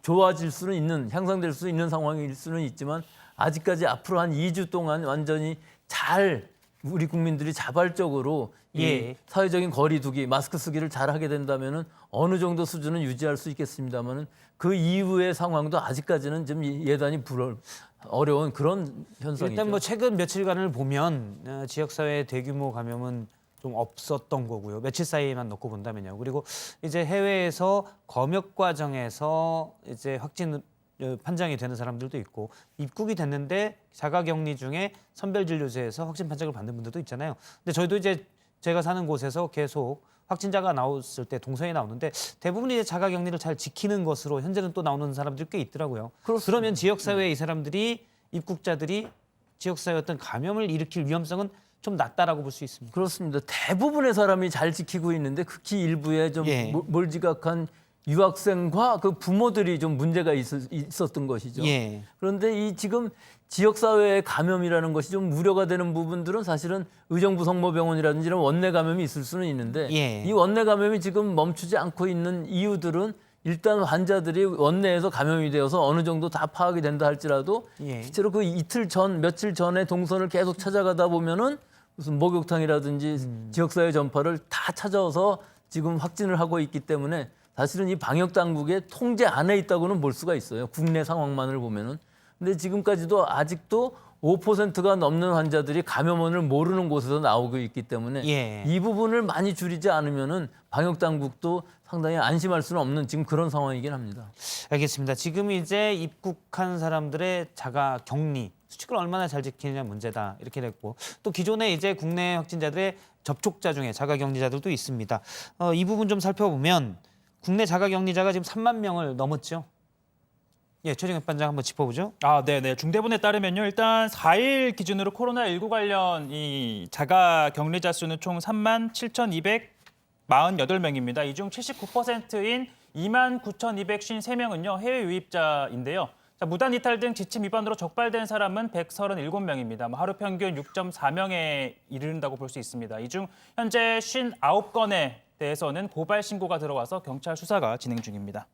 좋아질 수는 있는 향상될 수 있는 상황일 수는 있지만 아직까지 앞으로 한 2주 동안 완전히 잘 우리 국민들이 자발적으로 예. 이 사회적인 거리두기, 마스크 쓰기를 잘 하게 된다면은 어느 정도 수준은 유지할 수 있겠습니다만은 그 이후의 상황도 아직까지는 좀 예단이 어려운 그런 현상이죠. 일단 뭐 최근 며칠간을 보면 지역사회 대규모 감염은 좀 없었던 거고요. 며칠 사이에만 놓고 본다면요. 그리고 이제 해외에서 검역 과정에서 이제 확진 판정이 되는 사람들도 있고 입국이 됐는데 자가격리 중에 선별진료소에서 확진 판정을 받는 분들도 있잖아요. 근데 저희도 이제 제가 사는 곳에서 계속 확진자가 나왔을 때 동선이 나오는데 대부분이 이제 자가격리를 잘 지키는 것으로 현재는 또 나오는 사람들이 꽤 있더라고요. 그러면 지역사회에 이 사람들이 입국자들이 지역사회 어떤 감염을 일으킬 위험성은 좀 낮다라고 볼 수 있습니다. 그렇습니다. 대부분의 사람이 잘 지키고 있는데 극히 일부에 좀 예. 몰지각한 유학생과 그 부모들이 좀 문제가 있었던 것이죠. 예. 그런데 이 지금 지역사회의 감염이라는 것이 좀 우려가 되는 부분들은 사실은 의정부 성모병원이라든지 이런 원내 감염이 있을 수는 있는데 예. 이 원내 감염이 지금 멈추지 않고 있는 이유들은 일단 환자들이 원내에서 감염이 되어서 어느 정도 다 파악이 된다 할지라도 예. 실제로 그 이틀 전, 며칠 전에 동선을 계속 찾아가다 보면은 무슨 목욕탕이라든지 지역사회 전파를 다 찾아서 지금 확진을 하고 있기 때문에 사실은 이 방역 당국의 통제 안에 있다고는 볼 수가 있어요. 국내 상황만을 보면은. 근데 지금까지도 아직도 5%가 넘는 환자들이 감염원을 모르는 곳에서 나오고 있기 때문에 예. 이 부분을 많이 줄이지 않으면은 방역 당국도 상당히 안심할 수는 없는 지금 그런 상황이긴 합니다. 알겠습니다. 지금 이제 입국한 사람들의 자가 격리 수칙을 얼마나 잘 지키느냐 문제다 이렇게 됐고 또 기존에 이제 국내 확진자들의 접촉자 중에 자가 격리자들도 있습니다. 이 부분 좀 살펴보면 국내 자가 격리자가 지금 3만 명을 넘었죠. 예, 최종혁 반장 한번 짚어보죠. 네네. 중대본에 따르면요. 일단 4일 기준으로 코로나19 관련 이 자가 격리자 수는 총 37,200만 48명입니다. 이 중 79%인 29,253명은요, 해외 유입자인데요. 자, 무단 이탈 등 지침 위반으로 적발된 사람은 137명입니다. 하루 평균 6.4명에 이른다고 볼 수 있습니다. 이 중 현재 59건에 대해서는 고발 신고가 들어와서 경찰 수사가 진행 중입니다.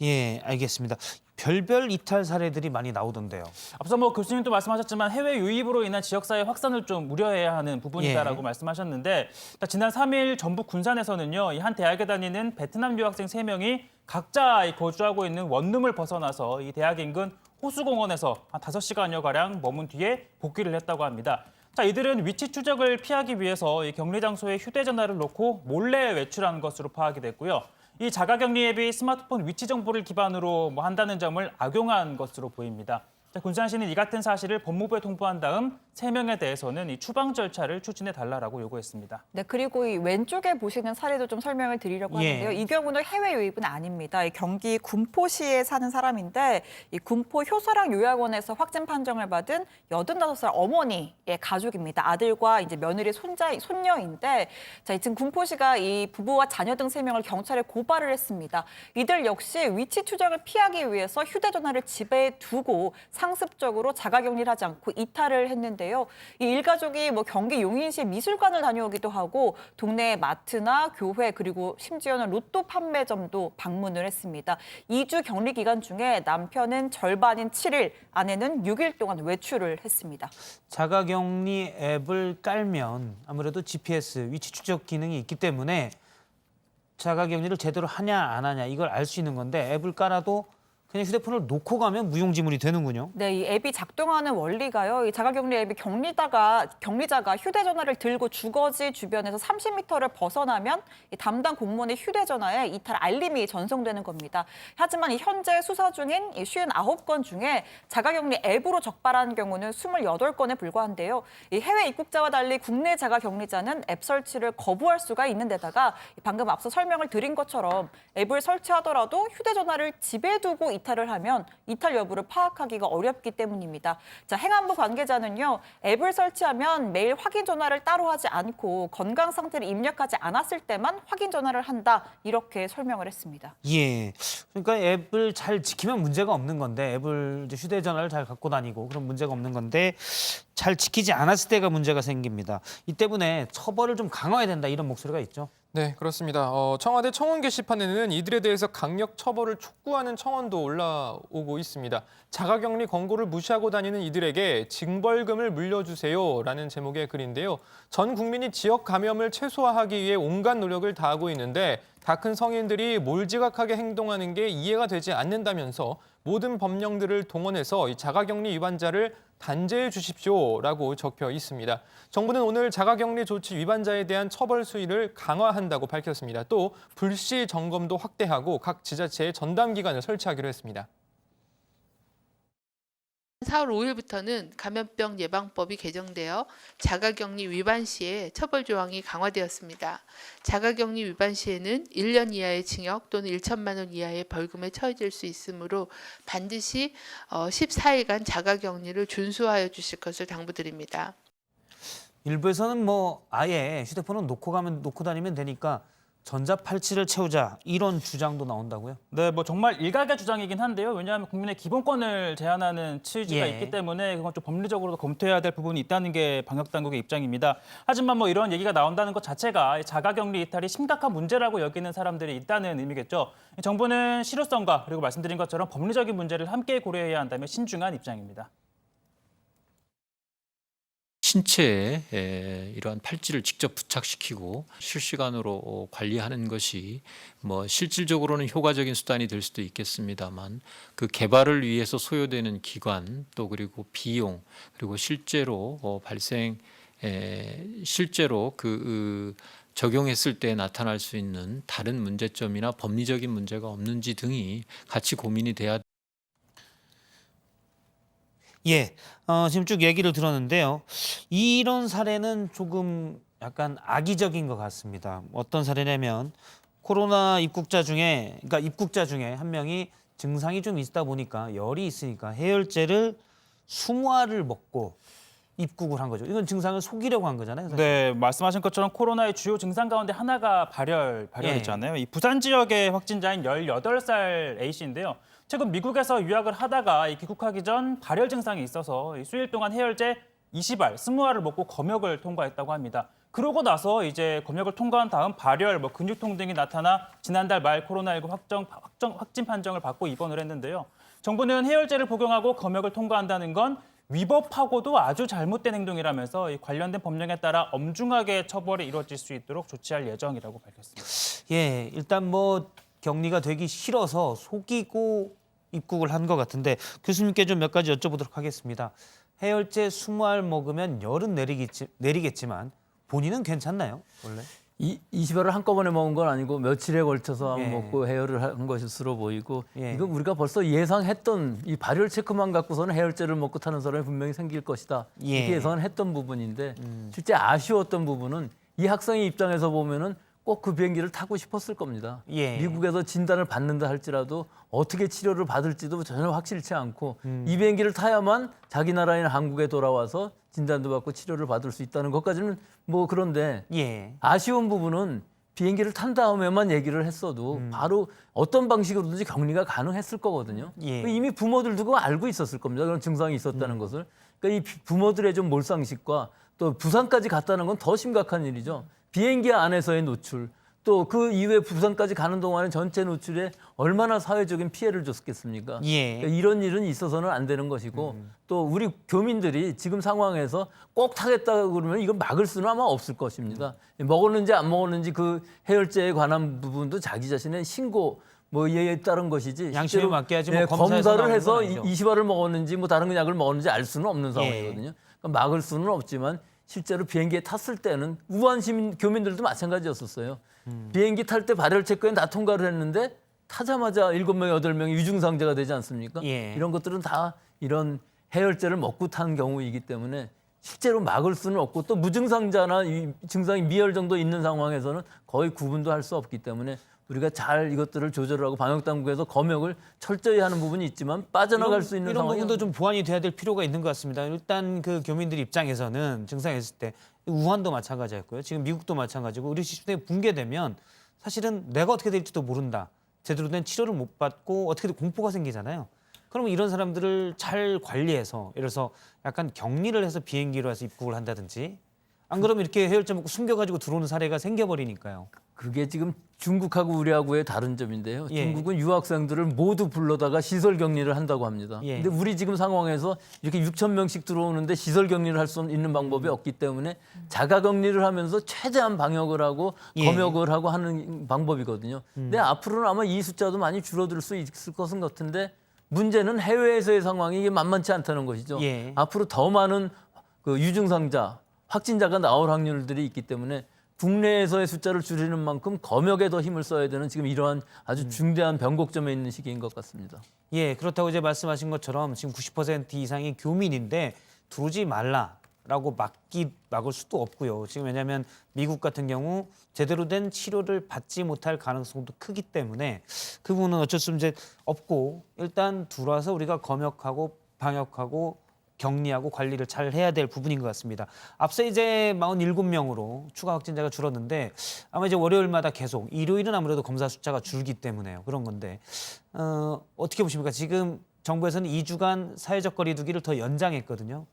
예, 알겠습니다. 별별 이탈 사례들이 많이 나오던데요. 앞서 교수님도 말씀하셨지만 해외 유입으로 인한 지역사회 확산을 좀 우려해야 하는 부분이다라고 말씀하셨는데 지난 3일 전북 군산에서는요, 이 한 대학에 다니는 베트남 유학생 3명이 각자 거주하고 있는 원룸을 벗어나서 이 대학 인근 호수공원에서 한 5시간여 가량 머문 뒤에 복귀를 했다고 합니다. 자, 이들은 위치 추적을 피하기 위해서 이 격리 장소에 휴대전화를 놓고 몰래 외출한 것으로 파악이 됐고요. 이 자가격리 앱이 스마트폰 위치 정보를 기반으로 한다는 점을 악용한 것으로 보입니다. 자, 군산시는 이 같은 사실을 법무부에 통보한 다음 3명에 대해서는 이 추방 절차를 추진해달라고 요구했습니다. 네, 그리고 이 왼쪽에 보시는 사례도 좀 설명을 드리려고 하는데요. 이 경우는 해외 유입은 아닙니다. 이 경기 군포시에 사는 사람인데 이 군포 효서랑 요양원에서 확진 판정을 받은 85살 어머니의 가족입니다. 아들과 이제 며느리 손녀인데 자, 지금 군포시가 이 부부와 자녀 등 3명을 경찰에 고발을 했습니다. 이들 역시 위치 추적을 피하기 위해서 휴대전화를 집에 두고 상습적으로 자가격리를 하지 않고 이탈을 했는데요. 이 일가족이 경기 용인시 미술관을 다녀오기도 하고 동네 마트나 교회 그리고 심지어는 로또 판매점도 방문을 했습니다. 2주 격리 기간 중에 남편은 절반인 7일, 아내는 6일 동안 외출을 했습니다. 자가격리 앱을 깔면 아무래도 GPS 위치 추적 기능이 있기 때문에 자가격리를 제대로 하냐 안 하냐 이걸 알 수 있는 건데 앱을 깔아도 그냥 휴대폰을 놓고 가면 무용지물이 되는군요. 네, 이 앱이 작동하는 원리가요. 이 자가격리 앱이 격리자가 휴대전화를 들고 주거지 주변에서 30m를 벗어나면 이 담당 공무원의 휴대전화에 이탈 알림이 전송되는 겁니다. 하지만 이 현재 수사 중인 이 59건 중에 자가격리 앱으로 적발한 경우는 28건에 불과한데요. 이 해외 입국자와 달리 국내 자가격리자는 앱 설치를 거부할 수가 있는 데다가 방금 앞서 설명을 드린 것처럼 앱을 설치하더라도 휴대전화를 집에 두고 이탈을 하면 이탈 여부를 파악하기가 어렵기 때문입니다. 자, 행안부 관계자는요, 앱을 설치하면 매일 확인 전화를 따로 하지 않고 건강 상태를 입력하지 않았을 때만 확인 전화를 한다 이렇게 설명을 했습니다. 예, 그러니까 앱을 잘 지키면 문제가 없는 건데 앱을 이제 휴대전화를 잘 갖고 다니고 그런 문제가 없는 건데 잘 지키지 않았을 때가 문제가 생깁니다. 이 때문에 처벌을 좀 강화해야 된다 이런 목소리가 있죠. 네, 그렇습니다. 청와대 청원 게시판에는 이들에 대해서 강력 처벌을 촉구하는 청원도 올라오고 있습니다. 자가격리 권고를 무시하고 다니는 이들에게 징벌금을 물려주세요라는 제목의 글인데요. 전 국민이 지역 감염을 최소화하기 위해 온갖 노력을 다하고 있는데 다 큰 성인들이 몰지각하게 행동하는 게 이해가 되지 않는다면서 모든 법령들을 동원해서 이 자가격리 위반자를 단죄해 주십시오라고 적혀 있습니다. 정부는 오늘 자가격리 조치 위반자에 대한 처벌 수위를 강화한다고 밝혔습니다. 또 불시 점검도 확대하고 각 지자체에 전담 기관을 설치하기로 했습니다. 4월 5일부터는 감염병 예방법이 개정되어 자가격리 위반 시에 처벌 조항이 강화되었습니다. 자가격리 위반 시에는 1년 이하의 징역 또는 1천만 원 이하의 벌금에 처해질 수 있으므로 반드시 14일간 자가격리를 준수하여 주실 것을 당부드립니다. 일부에서는 아예 휴대폰은 놓고 다니면 되니까 전자팔찌를 채우자 이런 주장도 나온다고요? 네, 정말 일각의 주장이긴 한데요. 왜냐하면 국민의 기본권을 제한하는 취지가 있기 때문에 그건 좀 법리적으로도 검토해야 될 부분이 있다는 게 방역당국의 입장입니다. 하지만 이런 얘기가 나온다는 것 자체가 자가격리 이탈이 심각한 문제라고 여기는 사람들이 있다는 의미겠죠. 정부는 실효성과 그리고 말씀드린 것처럼 법리적인 문제를 함께 고려해야 한다며 신중한 입장입니다. 신체에 이러한 팔찌를 직접 부착시키고 실시간으로 관리하는 것이 실질적으로는 효과적인 수단이 될 수도 있겠습니다만 그 개발을 위해서 소요되는 기간 또 그리고 비용 그리고 실제로 적용했을 때 나타날 수 있는 다른 문제점이나 법리적인 문제가 없는지 등이 같이 고민이 돼야. 예, 지금 쭉 얘기를 들었는데요. 이런 사례는 조금 약간 악의적인 것 같습니다. 어떤 사례냐면 코로나 입국자 중에 한 명이 증상이 좀 있다 보니까 열이 있으니까 해열제를 20알을 먹고 입국을 한 거죠. 이건 증상을 속이려고 한 거잖아요. 사실. 네, 말씀하신 것처럼 코로나의 주요 증상 가운데 하나가 발열이잖아요. 이 부산 지역의 확진자인 18살 A 씨인데요. 최근 미국에서 유학을 하다가 귀국하기 전 발열 증상이 있어서 수일 동안 해열제 20알, 20알을 먹고 검역을 통과했다고 합니다. 그러고 나서 이제 검역을 통과한 다음 발열, 근육통 등이 나타나 지난달 말 코로나19 확진 판정을 받고 입원을 했는데요. 정부는 해열제를 복용하고 검역을 통과한다는 건 위법하고도 아주 잘못된 행동이라면서 이 관련된 법령에 따라 엄중하게 처벌이 이루어질 수 있도록 조치할 예정이라고 밝혔습니다. 예, 일단 격리가 되기 싫어서 속이고 입국을 한 것 같은데 교수님께 좀 몇 가지 여쭤보도록 하겠습니다. 해열제 20알 먹으면 열은 내리겠지만 본인은 괜찮나요, 원래? 20알을 한꺼번에 먹은 건 아니고 며칠에 걸쳐서 한번 예. 먹고 해열을 한 것으로 보이고 예. 이건 우리가 벌써 예상했던 이 발열 체크만 갖고서는 해열제를 먹고 타는 사람이 분명히 생길 것이다. 예. 이렇게 예상을 했던 부분인데 실제 아쉬웠던 부분은 이 학생의 입장에서 보면은 꼭 그 비행기를 타고 싶었을 겁니다. 예. 미국에서 진단을 받는다 할지라도 어떻게 치료를 받을지도 전혀 확실치 않고 이 비행기를 타야만 자기 나라인 한국에 돌아와서 진단도 받고 치료를 받을 수 있다는 것까지는 그런데 예. 아쉬운 부분은 비행기를 탄 다음에만 얘기를 했어도 바로 어떤 방식으로든지 격리가 가능했을 거거든요. 예. 이미 부모들도 그거 알고 있었을 겁니다. 그런 증상이 있었다는 것을. 그러니까 이 부모들의 좀 몰상식과 또 부산까지 갔다는 건 더 심각한 일이죠. 비행기 안에서의 노출, 또 그 이후에 부산까지 가는 동안에 전체 노출에 얼마나 사회적인 피해를 줬겠습니까? 예. 그러니까 이런 일은 있어서는 안 되는 것이고 또 우리 교민들이 지금 상황에서 꼭 타겠다고 그러면 이건 막을 수는 아마 없을 것입니다. 먹었는지 안 먹었는지 그 해열제에 관한 부분도 자기 자신의 신고 이에 따른 것이지 양심에 맞게 하지 검사를 해서 20알을 먹었는지 다른 약을 먹었는지 알 수는 없는 상황이거든요. 그러니까 막을 수는 없지만 실제로 비행기에 탔을 때는 우한 시민 교민들도 마찬가지였었어요. 비행기 탈 때 발열 체크엔 다 통과를 했는데 타자마자 7명, 8명이 유증상자가 되지 않습니까? 예. 이런 것들은 다 이런 해열제를 먹고 탄 경우이기 때문에 실제로 막을 수는 없고 또 무증상자나 이 증상이 미열 정도 있는 상황에서는 거의 구분도 할 수 없기 때문에 우리가 잘 이것들을 조절하고 방역당국에서 검역을 철저히 하는 부분이 있지만 빠져나갈 수 있는 이런 상황이 부분도 좀 보완이 돼야 될 필요가 있는 것 같습니다. 일단 그 교민들 입장에서는 증상이 있을 때 우한도 마찬가지였고요. 지금 미국도 마찬가지고 의료 시스템이 붕괴되면 사실은 내가 어떻게 될지도 모른다. 제대로 된 치료를 못 받고 어떻게든 공포가 생기잖아요. 그러면 이런 사람들을 잘 관리해서 예를 들어서 약간 격리를 해서 비행기로 해서 입국을 한다든지 안 그러면 이렇게 해열제 먹고 숨겨가지고 들어오는 사례가 생겨버리니까요. 그게 지금 중국하고 우리하고의 다른 점인데요. 예. 중국은 유학생들을 모두 불러다가 시설 격리를 한다고 합니다. 예. 근데 우리 지금 상황에서 이렇게 6천 명씩 들어오는데 시설 격리를 할 수 있는 방법이 없기 때문에 자가 격리를 하면서 최대한 방역을 하고 예. 검역을 하고 하는 방법이거든요. 근데 앞으로는 아마 이 숫자도 많이 줄어들 수 있을 것은 같은데 문제는 해외에서의 상황이 이게 만만치 않다는 것이죠. 예. 앞으로 더 많은 그 유증상자, 확진자가 나올 확률들이 있기 때문에 국내에서의 숫자를 줄이는 만큼 검역에 더 힘을 써야 되는 지금 이러한 아주 중대한 변곡점에 있는 시기인 것 같습니다. 예, 그렇다고 이제 말씀하신 것처럼 지금 90% 이상이 교민인데 들어오지 말라라고 막을 수도 없고요. 지금 왜냐하면 미국 같은 경우 제대로 된 치료를 받지 못할 가능성도 크기 때문에 그 부분은 어쩔 수 이제 없고 일단 들어와서 우리가 검역하고 방역하고 격리하고 관리를 잘 해야 될 부분인 것 같습니다. 앞서 이제 47명으로 추가 확진자가 줄었는데 아마 이제 월요일마다 계속 일요일은 아무래도 검사 숫자가 줄기 때문에요. 그런 건데 어떻게 보십니까? 지금 정부에서는 2주간 사회적 거리 두기를 더 연장했거든요.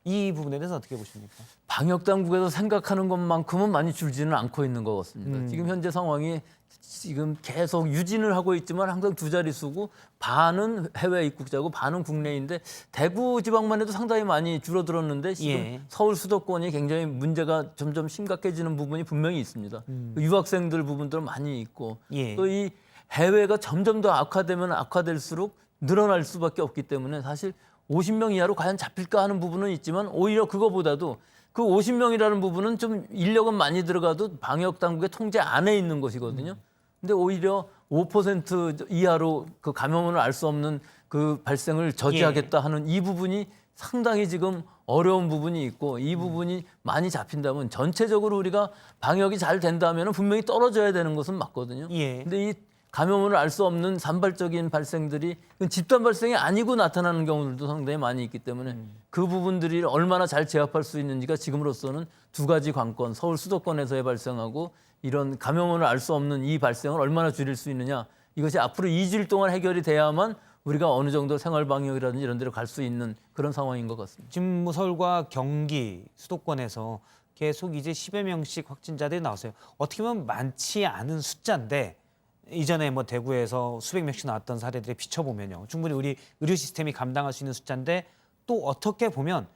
이 부분에 대해서 어떻게 보십니까? 방역 당국에서 생각하는 것만큼은 많이 줄지는 않고 있는 것 같습니다. 지금 현재 상황이 지금 계속 유진을 하고 있지만 항상 두 자릿수고 반은 해외 입국자고 반은 국내인데 대구 지방만 해도 상당히 많이 줄어들었는데 지금 예. 서울 수도권이 굉장히 문제가 점점 심각해지는 부분이 분명히 있습니다. 유학생들 부분들 많이 있고 예. 또 이 해외가 점점 더 악화되면 악화될수록 늘어날 수밖에 없기 때문에 사실 50명 이하로 과연 잡힐까 하는 부분은 있지만 오히려 그거보다도 그 50명이라는 부분은 좀 인력은 많이 들어가도 방역 당국의 통제 안에 있는 것이거든요. 근데 오히려 5% 이하로 그 감염을 알 수 없는 그 발생을 저지하겠다 하는 이 부분이 상당히 지금 어려운 부분이 있고 이 부분이 많이 잡힌다면 전체적으로 우리가 방역이 잘 된다면 분명히 떨어져야 되는 것은 맞거든요. 예. 근데 이 감염을 알 수 없는 산발적인 발생들이 집단 발생이 아니고 나타나는 경우들도 상당히 많이 있기 때문에 그 부분들이 얼마나 잘 제압할 수 있는지가 지금으로서는 두 가지 관건, 서울 수도권에서의 발생하고 이런 감염을 알 수 없는 이 발생을 얼마나 줄일 수 있느냐, 이것이 앞으로 2주일 동안 해결이 돼야만 우리가 어느 정도 생활방역이라든지 이런 데로 갈 수 있는 그런 상황인 것 같습니다. 지금 뭐 서울과 경기 수도권에서 계속 이제 10여 명씩 확진자들이 나왔어요. 어떻게 보면 많지 않은 숫자인데 이전에 뭐 대구에서 수백 명씩 나왔던 사례들에 비춰보면요, 충분히 우리 의료 시스템이 감당할 수 있는 숫자인데, 또 어떻게 보면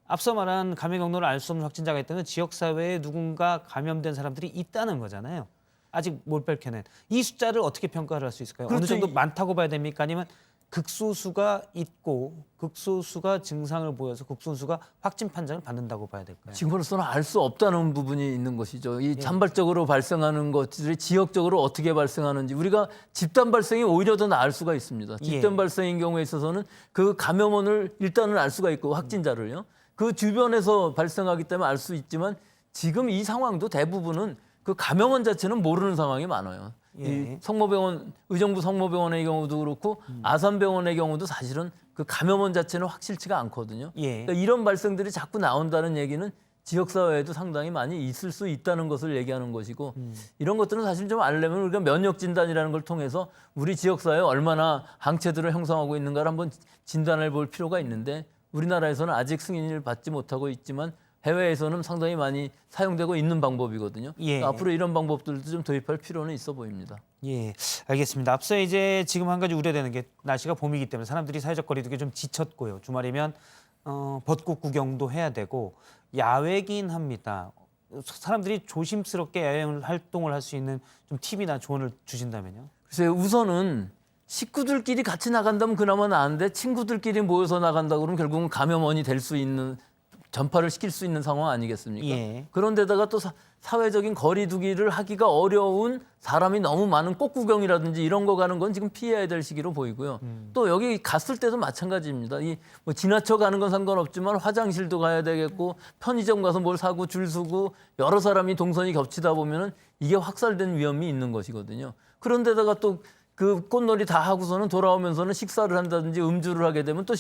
앞서 말한 감염 경로를 알 수 없는 확진자가 있다면 지역 사회에 누군가 감염된 사람들이 있다는 거잖아요. 아직 못 밝혀낸 이 숫자를 어떻게 평가를 할 수 있을까요? 그렇죠. 어느 정도 많다고 봐야 됩니까? 아니면 극소수가 있고 극소수가 증상을 보여서 극소수가 확진 판정을 받는다고 봐야 될까요? 지금으로서는 알 수 없다는 부분이 있는 것이죠. 이 산발적으로 발생하는 것들이 지역적으로 어떻게 발생하는지, 우리가 집단 발생이 오히려 더 나을 수가 있습니다. 집단 발생인 경우에 있어서는 그 감염원을 일단은 알 수가 있고 확진자를요. 그 주변에서 발생하기 때문에 알 수 있지만 지금 이 상황도 대부분은 그 감염원 자체는 모르는 상황이 많아요. 이 성모병원, 의정부 성모병원의 경우도 그렇고 아산병원의 경우도 사실은 그 감염원 자체는 확실치가 않거든요. 그러니까 이런 발생들이 자꾸 나온다는 얘기는 지역사회에도 상당히 많이 있을 수 있다는 것을 얘기하는 것이고, 이런 것들은 사실 좀 알려면 우리가 면역 진단이라는 걸 통해서 우리 지역사회에 얼마나 항체들을 형성하고 있는가를 한번 진단해 볼 필요가 있는데, 우리나라에서는 아직 승인을 받지 못하고 있지만 해외에서는 상당히 많이 사용되고 있는 방법이거든요. 그러니까 앞으로 이런 방법들도 좀 도입할 필요는 있어 보입니다. 예, 알겠습니다. 앞서 이제 지금 한 가지 우려되는 게 날씨가 봄이기 때문에 사람들이 사회적 거리두기 좀 지쳤고요. 주말이면 벚꽃 구경도 해야 되고 야외긴 합니다. 사람들이 조심스럽게 야외 활동을 할 수 있는 좀 팁이나 조언을 주신다면요? 글쎄요, 우선은 식구들끼리 같이 나간다면 그나마 나은데 친구들끼리 모여서 나간다 그러면 결국은 감염원이 될 수 있는, 전파를 시킬 수 있는 상황 아니겠습니까? 그런데다가 또 사회적인 거리두기를 하기가 어려운 사람이 너무 많은 꽃구경이라든지 이런 거 가는 건 지금 피해야 될 시기로 보이고요. 또 여기 갔을 때도 마찬가지입니다. 뭐 지나쳐 가는 건 상관없지만 화장실도 가야 되겠고 편의점 가서 뭘 사고 줄 서고 여러 사람이 동선이 겹치다 보면은 이게 확산된 위험이 있는 것이거든요. 그런데다가 또 그 꽃놀이 다 하고서는 돌아오면서는 식사를 한다든지 음주를 하게 되면 또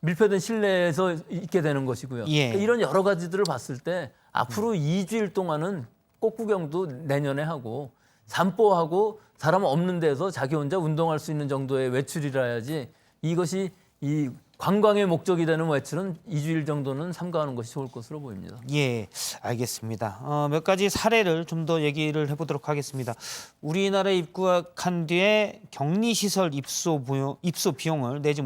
밀폐된 실내에서 있게 되는 것이고요. 그러니까 이런 여러 가지들을 봤을 때 앞으로 2주일 동안은 꽃구경도 내년에 하고 산보하고 사람 없는 데서 자기 혼자 운동할 수 있는 정도의 외출이라야지, 이것이 이 관광의 목적이 되는 외출은 2주일 정도는 삼가하는 것이 좋을 것으로 보입니다. 예, 알겠습니다. 몇 가지 사례를 좀 더 얘기를 해보도록 하겠습니다. 우리나라에 입국한 뒤에 격리시설 입소 비용을 내지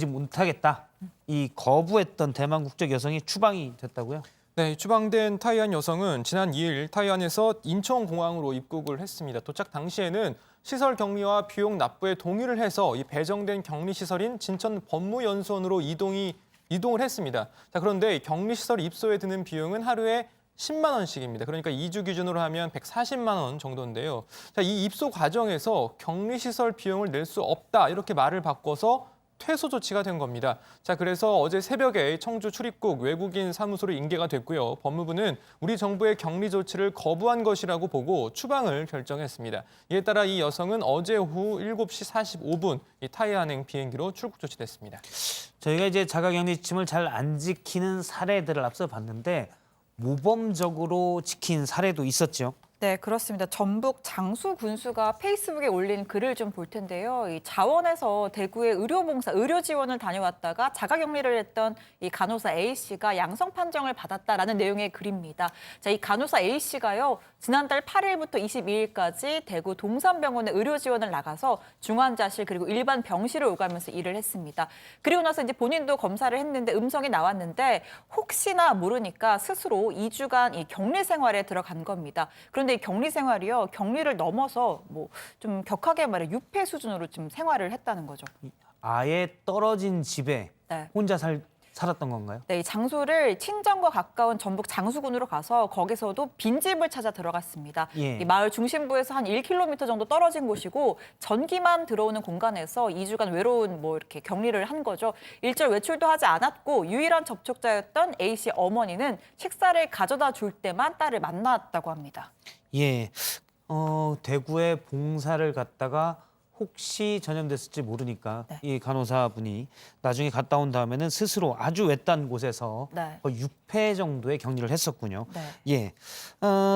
못하겠다, 이 거부했던 대만 국적 여성이 추방이 됐다고요? 네, 추방된 타이완 여성은 지난 2일 타이완에서 인천공항으로 입국을 했습니다. 도착 당시에는 시설 격리와 비용 납부에 동의를 해서 이 배정된 격리시설인 진천 법무연수원으로 이동을 했습니다. 자, 그런데 격리시설 입소에 드는 비용은 하루에 10만 원씩입니다. 그러니까 2주 기준으로 하면 140만 원 정도인데요. 자, 이 입소 과정에서 격리시설 비용을 낼 수 없다, 이렇게 말을 바꿔서 퇴소 조치가 된 겁니다. 자, 그래서 어제 새벽에 청주 출입국 외국인 사무소로 인계가 됐고요. 법무부는 우리 정부의 격리 조치를 거부한 것이라고 보고 추방을 결정했습니다. 이에 따라 이 여성은 어제 오후 7시 45분 이 타이완행 비행기로 출국 조치됐습니다. 저희가 이제 자가격리 지침을 잘 안 지키는 사례들을 앞서 봤는데 모범적으로 지킨 사례도 있었죠. 네, 그렇습니다. 전북 장수 군수가 페이스북에 올린 글을 좀 볼 텐데요. 이 자원에서 대구에 의료 지원을 다녀왔다가 자가격리를 했던 이 간호사 A 씨가 양성 판정을 받았다라는 내용의 글입니다. 자, 이 간호사 A 씨가요, 지난달 8일부터 22일까지 대구 동산병원에 의료 지원을 나가서 중환자실 그리고 일반 병실을 오가면서 일을 했습니다. 그리고 나서 이제 본인도 검사를 했는데 음성이 나왔는데 혹시나 모르니까 스스로 2주간 이 격리 생활에 들어간 겁니다. 그런데 이 격리 생활이요, 격리를 넘어서 뭐 좀 격하게 말해 유폐 수준으로 지금 생활을 했다는 거죠. 아예 떨어진 집에 혼자 살았던 건가요? 네, 이 장소를 친정과 가까운 전북 장수군으로 가서 거기서도 빈집을 찾아 들어갔습니다. 이 마을 중심부에서 한 1km 정도 떨어진 곳이고 전기만 들어오는 공간에서 2주간 외로운 이렇게 격리를 한 거죠. 일절 외출도 하지 않았고 유일한 접촉자였던 A 씨 어머니는 식사를 가져다 줄 때만 딸을 만났다고 합니다. 예. 대구에 봉사를 갔다가 혹시 전염됐을지 모르니까 이 간호사분이 나중에 갔다 온 다음에는 스스로 아주 외딴 곳에서 거의 6회 정도의 격리를 했었군요. 예,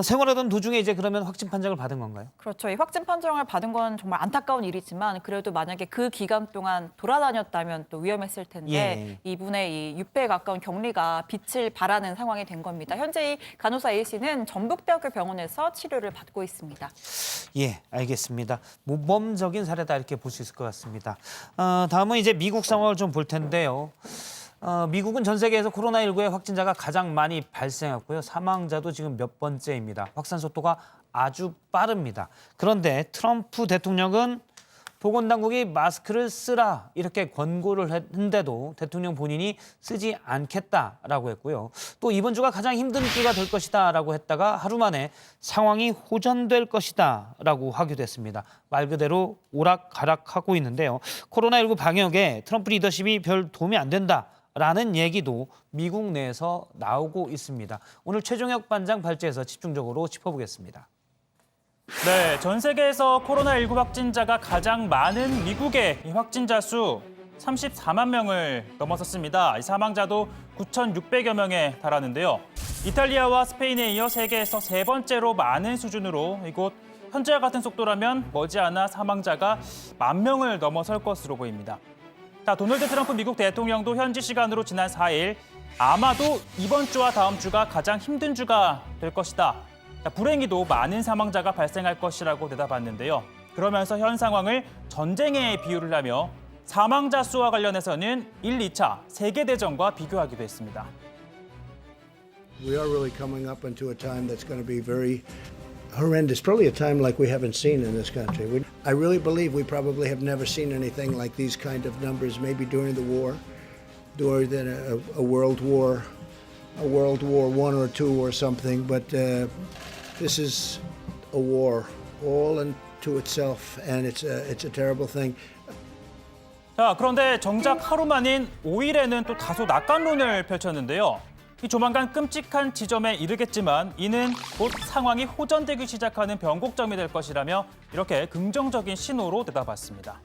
생활하던 도중에 이제 그러면 확진 판정을 받은 건가요? 그렇죠. 이 확진 판정을 받은 건 정말 안타까운 일이지만 그래도 만약에 그 기간 동안 돌아다녔다면 또 위험했을 텐데 이분의 이 6회에 가까운 격리가 빛을 발하는 상황이 된 겁니다. 현재 이 간호사 A 씨는 전북대학교 병원에서 치료를 받고 있습니다. 예, 알겠습니다. 모범적인 사례다 이렇게 볼 수 있을 것 같습니다. 다음은 이제 미국 상황을 좀 볼 텐데요. 미국은 전 세계에서 코로나19의 확진자가 가장 많이 발생했고요. 사망자도 지금 몇 번째입니다. 확산 속도가 아주 빠릅니다. 그런데 트럼프 대통령은 보건당국이 마스크를 쓰라 이렇게 권고를 했는데도 대통령 본인이 쓰지 않겠다라고 했고요. 또 이번 주가 가장 힘든 주가 될 것이다라고 했다가 하루 만에 상황이 호전될 것이다라고 하기도 했습니다. 말 그대로 오락가락하고 있는데요. 코로나19 방역에 트럼프 리더십이 별 도움이 안 된다라는 얘기도 미국 내에서 나오고 있습니다. 오늘 최종혁 반장 발제해서 집중적으로 짚어보겠습니다. 네, 전 세계에서 코로나19 확진자가 가장 많은 미국의 이 확진자 수 34만 명을 넘어섰습니다. 이 사망자도 9,600여 명에 달하는데요. 이탈리아와 스페인에 이어 세계에서 세 번째로 많은 수준으로 이곳 현재와 같은 속도라면 머지않아 사망자가 10,000명을 넘어설 것으로 보입니다. 자, 도널드 트럼프 미국 대통령도 현지 시간으로 지난 4일 아마도 이번 주와 다음 주가 가장 힘든 주가 될 것이다. 불행히도 많은 사망자가 발생할 것이라고 대답했는데요. 그러면서 현 상황을 전쟁에 비유를 하며 사망자 수와 관련해서는 1, 2차 세계대전과 비교하기도 했습니다. We are really coming up into a time that's going to be very horrendous, probably a time like we haven't seen in this country. I really believe we probably have never seen anything like these kind of numbers, maybe during the war, during a World War I or II or something, but this is a war all unto itself, and it's a terrible thing. 자, 그런데 정작 하루 만인 5일에는 또 다소 낙관론을 펼쳤는데요. 이 조만간 끔찍한 지점에 이르겠지만 이는 곧 상황이 호전되기 시작하는 변곡점이 될 것이라며 이렇게 긍정적인 신호로 내다봤습니다.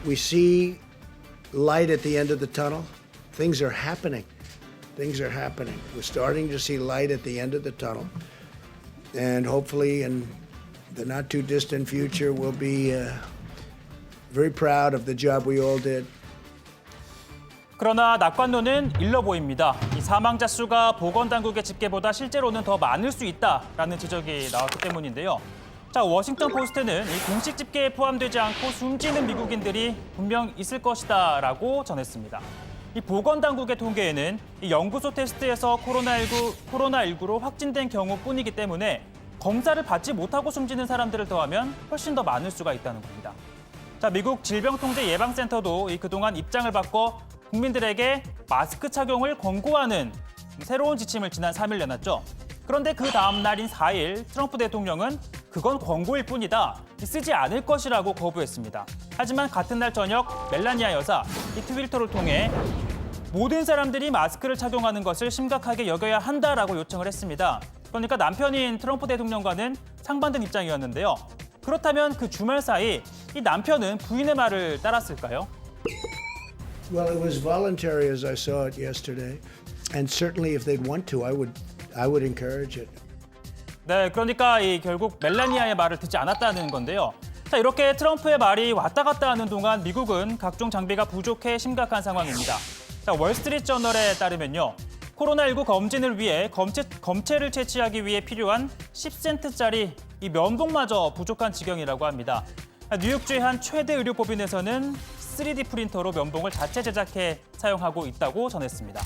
We see light at the end of the tunnel. Things are happening. Things are happening. We're starting to see light at the end of the tunnel. And hopefully in the not too distant future we'll be very proud of the job we all did. 그러나 낙관론은 일러 보입니다. 이 사망자 수가 보건당국의 집계보다 실제로는 더 많을 수 있다라는 지적이 나왔기 때문인데요. 자, 워싱턴 포스트는 이 공식 집계에 포함되지 않고 숨지는 미국인들이 분명 있을 것이다라고 전했습니다. 이 보건당국의 통계에는 이 연구소 테스트에서 코로나19로 확진된 경우뿐이기 때문에 검사를 받지 못하고 숨지는 사람들을 더하면 훨씬 더 많을 수가 있다는 겁니다. 자, 미국 질병통제예방센터도 그동안 입장을 바꿔 국민들에게 마스크 착용을 권고하는 새로운 지침을 지난 3일 내놨죠. 그런데 그 다음 날인 4일 트럼프 대통령은 그건 권고일 뿐이다, 쓰지 않을 것이라고 거부했습니다. 하지만 같은 날 저녁 멜라니아 여사 이 트위터를 통해 모든 사람들이 마스크를 착용하는 것을 심각하게 여겨야 한다라고 요청을 했습니다. 그러니까 남편인 트럼프 대통령과는 상반된 입장이었는데요. 그렇다면 그 주말 사이 이 남편은 부인의 말을 따랐을까요? Well, it was voluntary as I saw it yesterday, and certainly if they'd want to, I would encourage it. 네, 그러니까 결국 멜라니아의 말을 듣지 않았다는 건데요. 자, 이렇게 트럼프의 말이 왔다 갔다 하는 동안 미국은 각종 장비가 부족해 심각한 상황입니다. 자, 월스트리트저널에 따르면요. 코로나19 검진을 위해 검체를 채취하기 위해 필요한 10센트짜리 이 면봉마저 부족한 지경이라고 합니다. 뉴욕주의 한 최대 의료법인에서는 3D 프린터로 면봉을 자체 제작해 사용하고 있다고 전했습니다.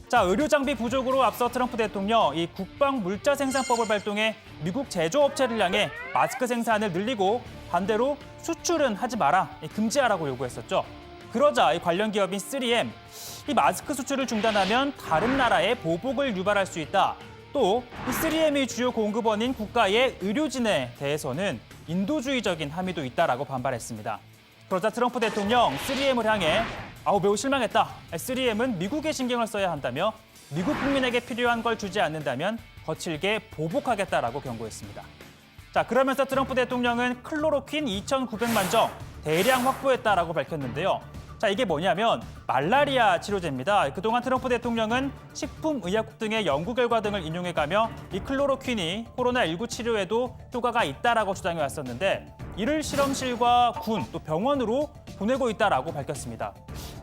자, 의료 장비 부족으로 앞서 트럼프 대통령 이 국방 물자 생산법을 발동해 미국 제조업체를 향해 마스크 생산을 늘리고 반대로 수출은 하지 마라, 금지하라고 요구했었죠. 그러자 이 관련 기업인 3M, 이 마스크 수출을 중단하면 다른 나라에 보복을 유발할 수 있다. 또 이 3M의 주요 공급원인 국가의 의료진에 대해서는 인도주의적인 함의도 있다라고 반발했습니다. 그러자 트럼프 대통령 3M을 향해 매우 실망했다. 3M은 미국에 신경을 써야 한다며 미국 국민에게 필요한 걸 주지 않는다면 거칠게 보복하겠다라고 경고했습니다. 자, 그러면서 트럼프 대통령은 클로로퀸 2,900만 정 대량 확보했다라고 밝혔는데요. 자, 이게 뭐냐면 말라리아 치료제입니다. 그동안 트럼프 대통령은 식품의약국 등의 연구 결과 등을 인용해가며 이 클로로퀸이 코로나19 치료에도 효과가 있다라고 주장해 왔었는데 이를 실험실과 군, 또 병원으로 보내고 있다라고 밝혔습니다.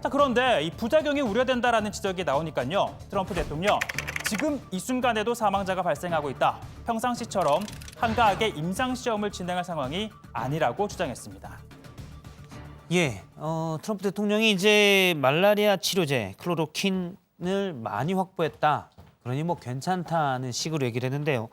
자, 그런데 이 부작용이 우려된다라는 지적이 나오니까요. 트럼프 대통령, 지금 이 순간에도 사망자가 발생하고 있다. 평상시처럼 한가하게 임상시험을 진행할 상황이 아니라고 주장했습니다. 예, 트럼프 대통령이 이제 말라리아 치료제 클로로킨을 많이 확보했다. 그러니 뭐 괜찮다는 식으로 얘기를 했는데요.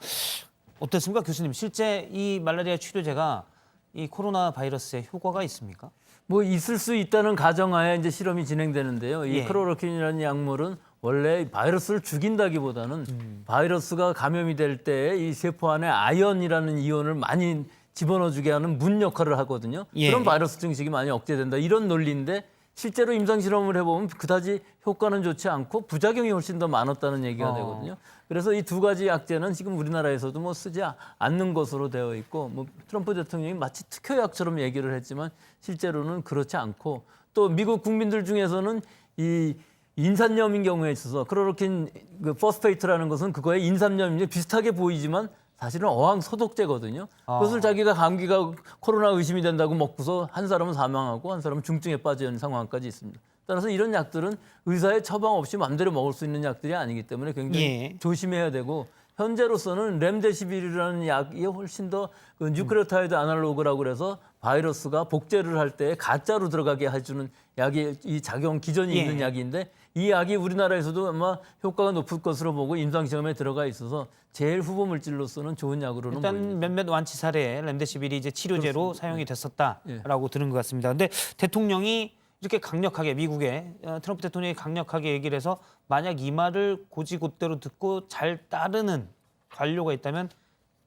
어떻습니까, 교수님? 실제 이 말라리아 치료제가 이 코로나 바이러스에 효과가 있습니까? 뭐 있을 수 있다는 가정하에 이제 실험이 진행되는데요. 이 예. 클로로킨이라는 약물은 원래 바이러스를 죽인다기보다는 바이러스가 감염이 될 때 이 세포 안에 아연이라는 이온을 많이 집어넣어주게 하는 문 역할을 하거든요. 예. 그럼 바이러스 증식이 많이 억제된다. 이런 논리인데 실제로 임상실험을 해보면 그다지 효과는 좋지 않고 부작용이 훨씬 더 많았다는 얘기가 되거든요. 그래서 이 두 가지 약제는 지금 우리나라에서도 뭐 쓰지 않는 것으로 되어 있고, 뭐 트럼프 대통령이 마치 특효약처럼 얘기를 했지만 실제로는 그렇지 않고, 또 미국 국민들 중에서는 이 인산염인 경우에 있어서 클로로킨 그 포스페이트라는 것은 그거의 인산염이 비슷하게 보이지만 사실은 어항 소독제거든요. 그것을 자기가 감기가 코로나 의심이 된다고 먹고서 한 사람은 사망하고 한 사람은 중증에 빠져 있는 상황까지 있습니다. 따라서 이런 약들은 의사의 처방 없이 마음대로 먹을 수 있는 약들이 아니기 때문에 굉장히 조심해야 되고, 현재로서는 렘데시비르라는 약이 훨씬 더 그 뉴클레오타이드 아날로그라고 그래서 바이러스가 복제를 할 때 가짜로 들어가게 해주는 약이 이 작용 기전이 있는 약인데, 이 약이 우리나라에서도 아마 효과가 높을 것으로 보고 임상시험에 들어가 있어서 제일 후보 물질로서는 좋은 약으로는 일단 보입니다. 몇몇 완치 사례에 렘데시빌이 이제 치료제로 사용이 됐었다라고 들은 것 같습니다. 근데 대통령이 이렇게 강력하게 미국의 트럼프 대통령이 강력하게 얘기를 해서 만약 이 말을 곧이곧대로 듣고 잘 따르는 관료가 있다면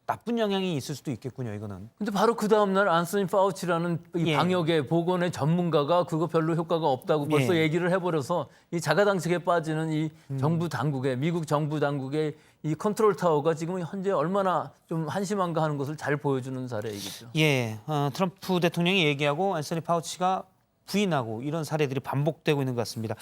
나쁜 영향이 있을 수도 있겠군요, 이거는. 근데 바로 그 다음 날 안소니 파우치라는 이 방역의 보건의 전문가가 그거 별로 효과가 없다고 벌써 얘기를 해버려서 이 자가당착에 빠지는 이 정부 당국의, 미국 정부 당국의 이 컨트롤 타워가 지금 현재 얼마나 좀 한심한가 하는 것을 잘 보여주는 사례이겠죠. 예, 트럼프 대통령이 얘기하고 안소니 파우치가 부인하고 이런 사례들이 반복되고 있는 것 같습니다.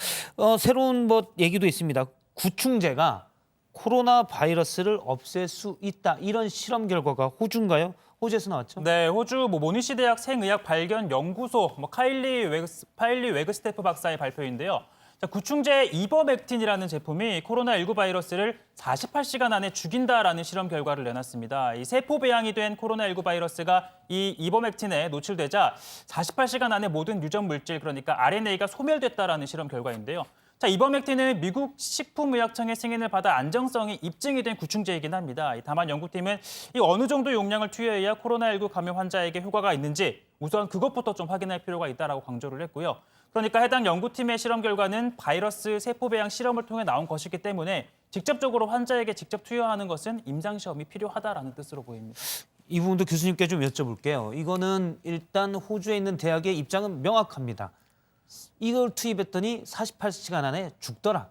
새로운 뭐 얘기도 있습니다. 구충제가 코로나 바이러스를 없앨 수 있다. 이런 실험 결과가 호주인가요? 호주에서 나왔죠? 네, 호주 모니시 대학 생의학 발견 연구소 파일리 웨그스테프 박사의 발표인데요. 자, 구충제 이버맥틴이라는 제품이 코로나19 바이러스를 48시간 안에 죽인다라는 실험 결과를 내놨습니다. 이 세포 배양이 된 코로나19 바이러스가 이 이버맥틴에 노출되자 48시간 안에 모든 유전 물질, 그러니까 RNA가 소멸됐다라는 실험 결과인데요. 자, 이버맥틴은 미국 식품의약청의 승인을 받아 안정성이 입증이 된 구충제이긴 합니다. 다만 연구팀은 이 어느 정도 용량을 투여해야 코로나19 감염 환자에게 효과가 있는지 우선 그것부터 좀 확인할 필요가 있다라고 강조를 했고요. 그러니까 해당 연구팀의 실험 결과는 바이러스 세포 배양 실험을 통해 나온 것이기 때문에 직접적으로 환자에게 직접 투여하는 것은 임상시험이 필요하다라는 뜻으로 보입니다. 이 부분도 교수님께 좀 여쭤볼게요. 이거는 일단 호주에 있는 대학의 입장은 명확합니다. 이걸 투입했더니 48시간 안에 죽더라.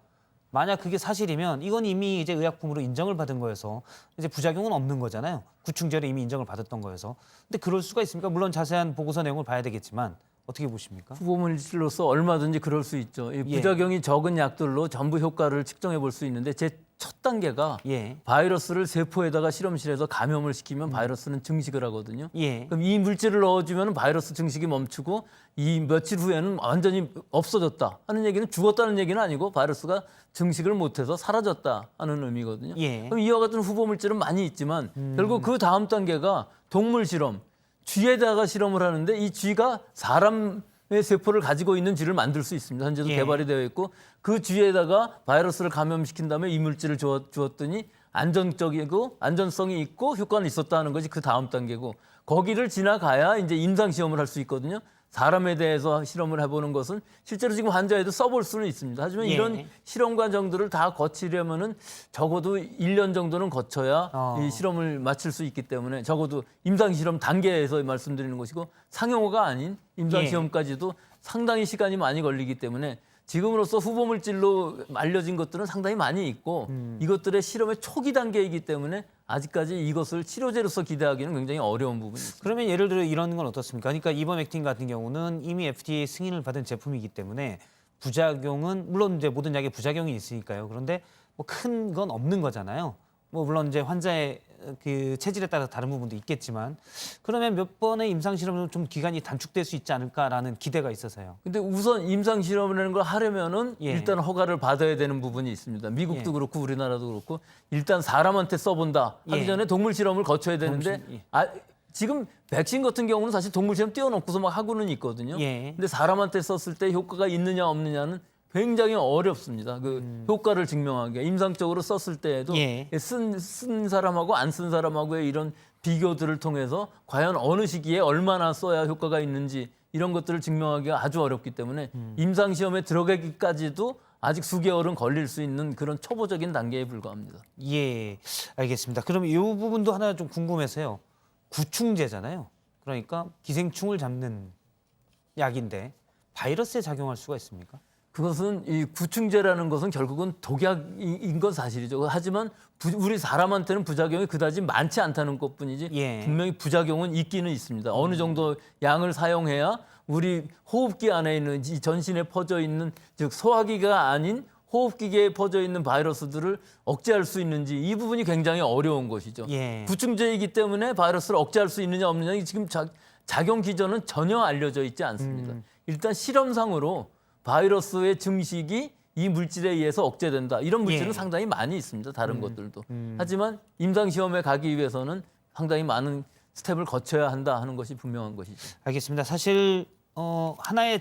만약 그게 사실이면 이건 이미 이제 의약품으로 인정을 받은 거여서 이제 부작용은 없는 거잖아요. 구충제로 이미 인정을 받았던 거여서. 근데 그럴 수가 있습니까? 물론 자세한 보고서 내용을 봐야 되겠지만 어떻게 보십니까? 후보물질로서 얼마든지 그럴 수 있죠. 이 부작용이 적은 약들로 전부 효과를 측정해 볼 수 있는데 제 첫 단계가 바이러스를 세포에다가 실험실에서 감염을 시키면 바이러스는 증식을 하거든요. 그럼 이 물질을 넣어주면 바이러스 증식이 멈추고 이 며칠 후에는 완전히 없어졌다 하는 얘기는 죽었다는 얘기는 아니고 바이러스가 증식을 못해서 사라졌다 하는 의미거든요. 그럼 이와 같은 후보물질은 많이 있지만 결국 그 다음 단계가 동물 실험, 쥐에다가 실험을 하는데 이 쥐가 사람의 세포를 가지고 있는 쥐를 만들 수 있습니다. 현재도 개발이 되어 있고 그 쥐에다가 바이러스를 감염시킨 다음에 이 물질을 주었더니 안전적이고 안전성이 있고 효과는 있었다 하는 것이 그 다음 단계고, 거기를 지나가야 이제 임상 시험을 할 수 있거든요. 사람에 대해서 실험을 해보는 것은 실제로 지금 환자에도 써볼 수는 있습니다. 하지만 이런 실험 과정들을 다 거치려면은 적어도 1년 정도는 거쳐야 이 실험을 마칠 수 있기 때문에 적어도 임상 실험 단계에서 말씀드리는 것이고, 상용화가 아닌 임상 시험까지도 상당히 시간이 많이 걸리기 때문에 지금으로서 후보 물질로 알려진 것들은 상당히 많이 있고 이것들의 실험의 초기 단계이기 때문에 아직까지 이것을 치료제로서 기대하기는 굉장히 어려운 부분이 있습니다. 그러면 예를 들어 이런 건 어떻습니까? 그러니까 이버맥틴 같은 경우는 이미 FDA 승인을 받은 제품이기 때문에 부작용은 물론 이제 모든 약에 부작용이 있으니까요. 그런데 뭐 큰 건 없는 거잖아요. 뭐 물론 이제 환자의 그 체질에 따라서 다른 부분도 있겠지만 그러면 몇 번의 임상 실험은 좀 기간이 단축될 수 있지 않을까라는 기대가 있어서요. 근데 우선 임상 실험이라는 걸 하려면은 예. 일단 허가를 받아야 되는 부분이 있습니다. 미국도 그렇고 우리나라도 그렇고 일단 사람한테 써본다 하기 예. 전에 동물 실험을 거쳐야 되는데 지금 백신 같은 경우는 사실 동물 실험 띄워놓고서 막 하고는 있거든요. 예. 근데 사람한테 썼을 때 효과가 있느냐 없느냐는 굉장히 어렵습니다. 그 효과를 증명하기가 임상적으로 썼을 때에도 예. 쓴 사람하고 안 쓴 사람하고의 이런 비교들을 통해서 과연 어느 시기에 얼마나 써야 효과가 있는지 이런 것들을 증명하기가 아주 어렵기 때문에 임상 시험에 들어가기까지도 아직 수개월은 걸릴 수 있는 그런 초보적인 단계에 불과합니다. 예, 알겠습니다. 그럼 이 부분도 하나 좀 궁금해서요. 구충제잖아요. 그러니까 기생충을 잡는 약인데 바이러스에 작용할 수가 있습니까? 그것은 이 구충제라는 것은 결국은 독약인 건 사실이죠. 하지만 우리 사람한테는 부작용이 그다지 많지 않다는 것뿐이지 예. 분명히 부작용은 있기는 있습니다. 어느 정도 양을 사용해야 우리 호흡기 안에 있는 이 전신에 퍼져 있는 즉 소화기가 아닌 호흡기계에 퍼져 있는 바이러스들을 억제할 수 있는지 이 부분이 굉장히 어려운 것이죠. 예. 구충제이기 때문에 바이러스를 억제할 수 있느냐 없느냐 지금 작용 기전은 전혀 알려져 있지 않습니다. 일단 실험상으로 바이러스의 증식이 이 물질에 의해서 억제된다. 이런 물질은 예. 상당히 많이 있습니다. 다른 것들도. 하지만 임상시험에 가기 위해서는 상당히 많은 스텝을 거쳐야 한다 하는 것이 분명한 것이죠. 알겠습니다. 사실 하나의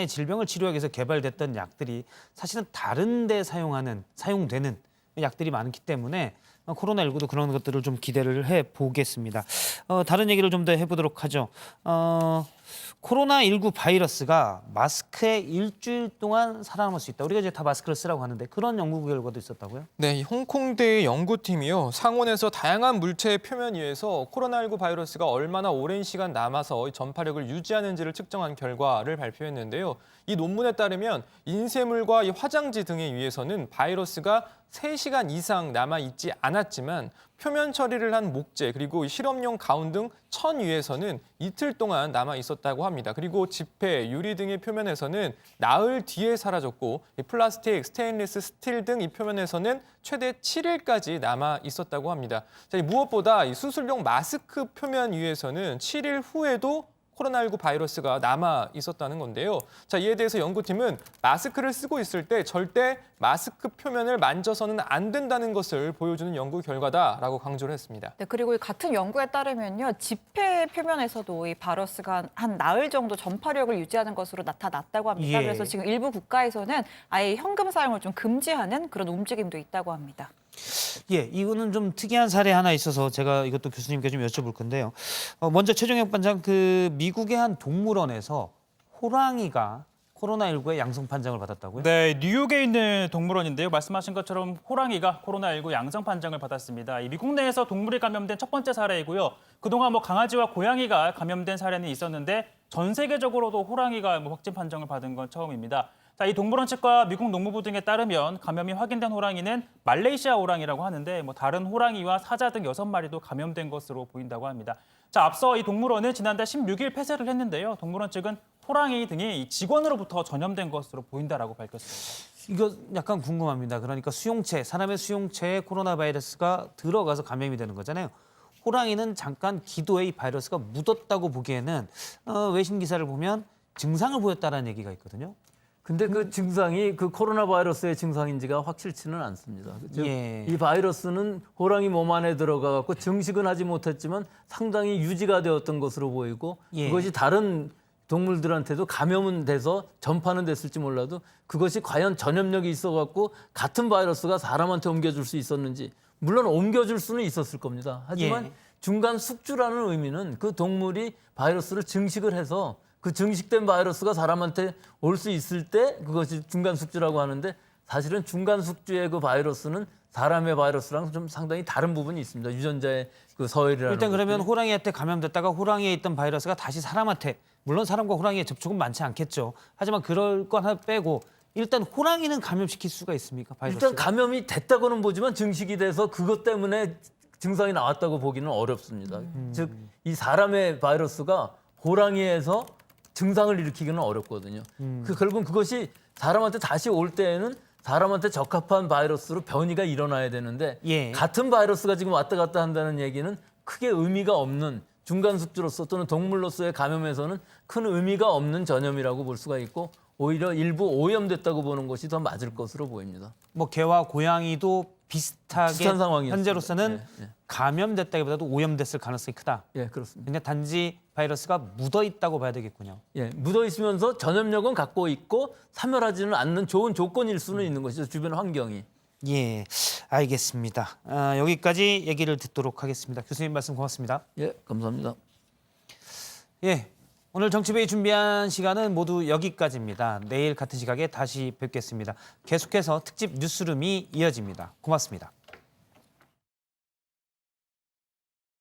질병을 치료하기 위해서 개발됐던 약들이 사실은 다른 데 사용되는 약들이 많기 때문에 코로나19도 그런 것들을 좀 기대를 해보겠습니다. 다른 얘기를 좀 더 해보도록 하죠. 코로나19 바이러스가 마스크에 일주일 동안 살아남을 수 있다. 우리가 이제 다 마스크를 쓰라고 하는데 그런 연구 결과도 있었다고요? 네, 이 홍콩대의 연구팀이요. 상온에서 다양한 물체의 표면 위에서 코로나19 바이러스가 얼마나 오랜 시간 남아서 이 전파력을 유지하는지를 측정한 결과를 발표했는데요. 이 논문에 따르면 인쇄물과 이 화장지 등에 위에서는 바이러스가 3시간 이상 남아있지 않았지만 표면 처리를 한 목재 그리고 실험용 가운 등 천 위에서는 이틀 동안 남아있었다고 합니다. 그리고 지폐, 유리 등의 표면에서는 나흘 뒤에 사라졌고 이 플라스틱, 스테인리스, 스틸 등 이 표면에서는 최대 7일까지 남아있었다고 합니다. 자, 무엇보다 이 수술용 마스크 표면 위에서는 7일 후에도 코로나19 바이러스가 남아 있었다는 건데요. 자, 이에 대해서 연구팀은 마스크를 쓰고 있을 때 절대 마스크 표면을 만져서는 안 된다는 것을 보여주는 연구 결과다라고 강조를 했습니다. 네, 그리고 같은 연구에 따르면요, 지폐 표면에서도 이 바이러스가 한 나흘 정도 전파력을 유지하는 것으로 나타났다고 합니다. 예. 그래서 지금 일부 국가에서는 아예 현금 사용을 좀 금지하는 그런 움직임도 있다고 합니다. 예, 이거는 좀 특이한 사례 하나 있어서 제가 이것도 교수님께 좀 여쭤볼 건데요. 먼저 최종혁 반장, 그 미국의 한 동물원에서 호랑이가 코로나19의 양성 판정을 받았다고요? 네, 뉴욕에 있는 동물원인데요. 말씀하신 것처럼 호랑이가 코로나19 양성 판정을 받았습니다. 이 미국 내에서 동물이 감염된 첫 번째 사례이고요. 그동안 강아지와 고양이가 감염된 사례는 있었는데 전 세계적으로도 호랑이가 확진 판정을 받은 건 처음입니다. 자, 이 동물원 측과 미국 농무부 등에 따르면 감염이 확인된 호랑이는 말레이시아 호랑이라고 하는데 다른 호랑이와 사자 등 6마리도 감염된 것으로 보인다고 합니다. 자, 앞서 이 동물원은 지난달 16일 폐쇄를 했는데요. 동물원 측은 호랑이 등이 직원으로부터 전염된 것으로 보인다라고 밝혔습니다. 이거 약간 궁금합니다. 그러니까 사람의 수용체에 코로나 바이러스가 들어가서 감염이 되는 거잖아요. 호랑이는 잠깐 기도에 이 바이러스가 묻었다고 보기에는 외신 기사를 보면 증상을 보였다는 얘기가 있거든요. 근데 그 증상이 그 코로나 바이러스의 증상인지가 확실치는 않습니다. 즉, 예. 이 바이러스는 호랑이 몸 안에 들어가 갖고 증식은 하지 못했지만 상당히 유지가 되었던 것으로 보이고 예. 그것이 다른 동물들한테도 감염은 돼서 전파는 됐을지 몰라도 그것이 과연 전염력이 있어 갖고 같은 바이러스가 사람한테 옮겨줄 수 있었는지 물론 옮겨줄 수는 있었을 겁니다. 하지만 예. 중간 숙주라는 의미는 그 동물이 바이러스를 증식을 해서 그 증식된 바이러스가 사람한테 올 수 있을 때 그것이 중간 숙주라고 하는데 사실은 중간 숙주의 그 바이러스는 사람의 바이러스랑 좀 상당히 다른 부분이 있습니다. 유전자의 그 서열이라는 일단 그러면 것들이. 호랑이한테 감염됐다가 호랑이에 있던 바이러스가 다시 사람한테, 물론 사람과 호랑이의 접촉은 많지 않겠죠. 하지만 그럴 거 하나 빼고 일단 호랑이는 감염시킬 수가 있습니까? 바이러스가? 일단 감염이 됐다고는 보지만 증식이 돼서 그것 때문에 증상이 나왔다고 보기는 어렵습니다. 즉 이 사람의 바이러스가 호랑이에서 증상을 일으키기는 어렵거든요. 결국은 그것이 사람한테 다시 올 때에는 사람한테 적합한 바이러스로 변이가 일어나야 되는데 같은 바이러스가 지금 왔다 갔다 한다는 얘기는 크게 의미가 없는 중간 숙주로서 또는 동물로서의 감염에서는 큰 의미가 없는 전염이라고 볼 수가 있고 오히려 일부 오염됐다고 보는 것이 더 맞을 것으로 보입니다. 뭐 개와 고양이도 비슷하게 비슷한 상황이었습니다. 현재로서는 감염됐다기보다도 오염됐을 가능성이 크다. 예, 그렇습니다. 근데 단지 바이러스가 묻어 있다고 봐야 되겠군요. 예, 묻어 있으면서 전염력은 갖고 있고 사멸하지는 않는 좋은 조건일 수는 있는 것이죠. 주변 환경이. 예, 알겠습니다. 여기까지 얘기를 듣도록 하겠습니다. 교수님 말씀 고맙습니다. 예, 감사합니다. 예, 오늘 정치부의 준비한 시간은 모두 여기까지입니다. 내일 같은 시각에 다시 뵙겠습니다. 계속해서 특집 뉴스룸이 이어집니다. 고맙습니다.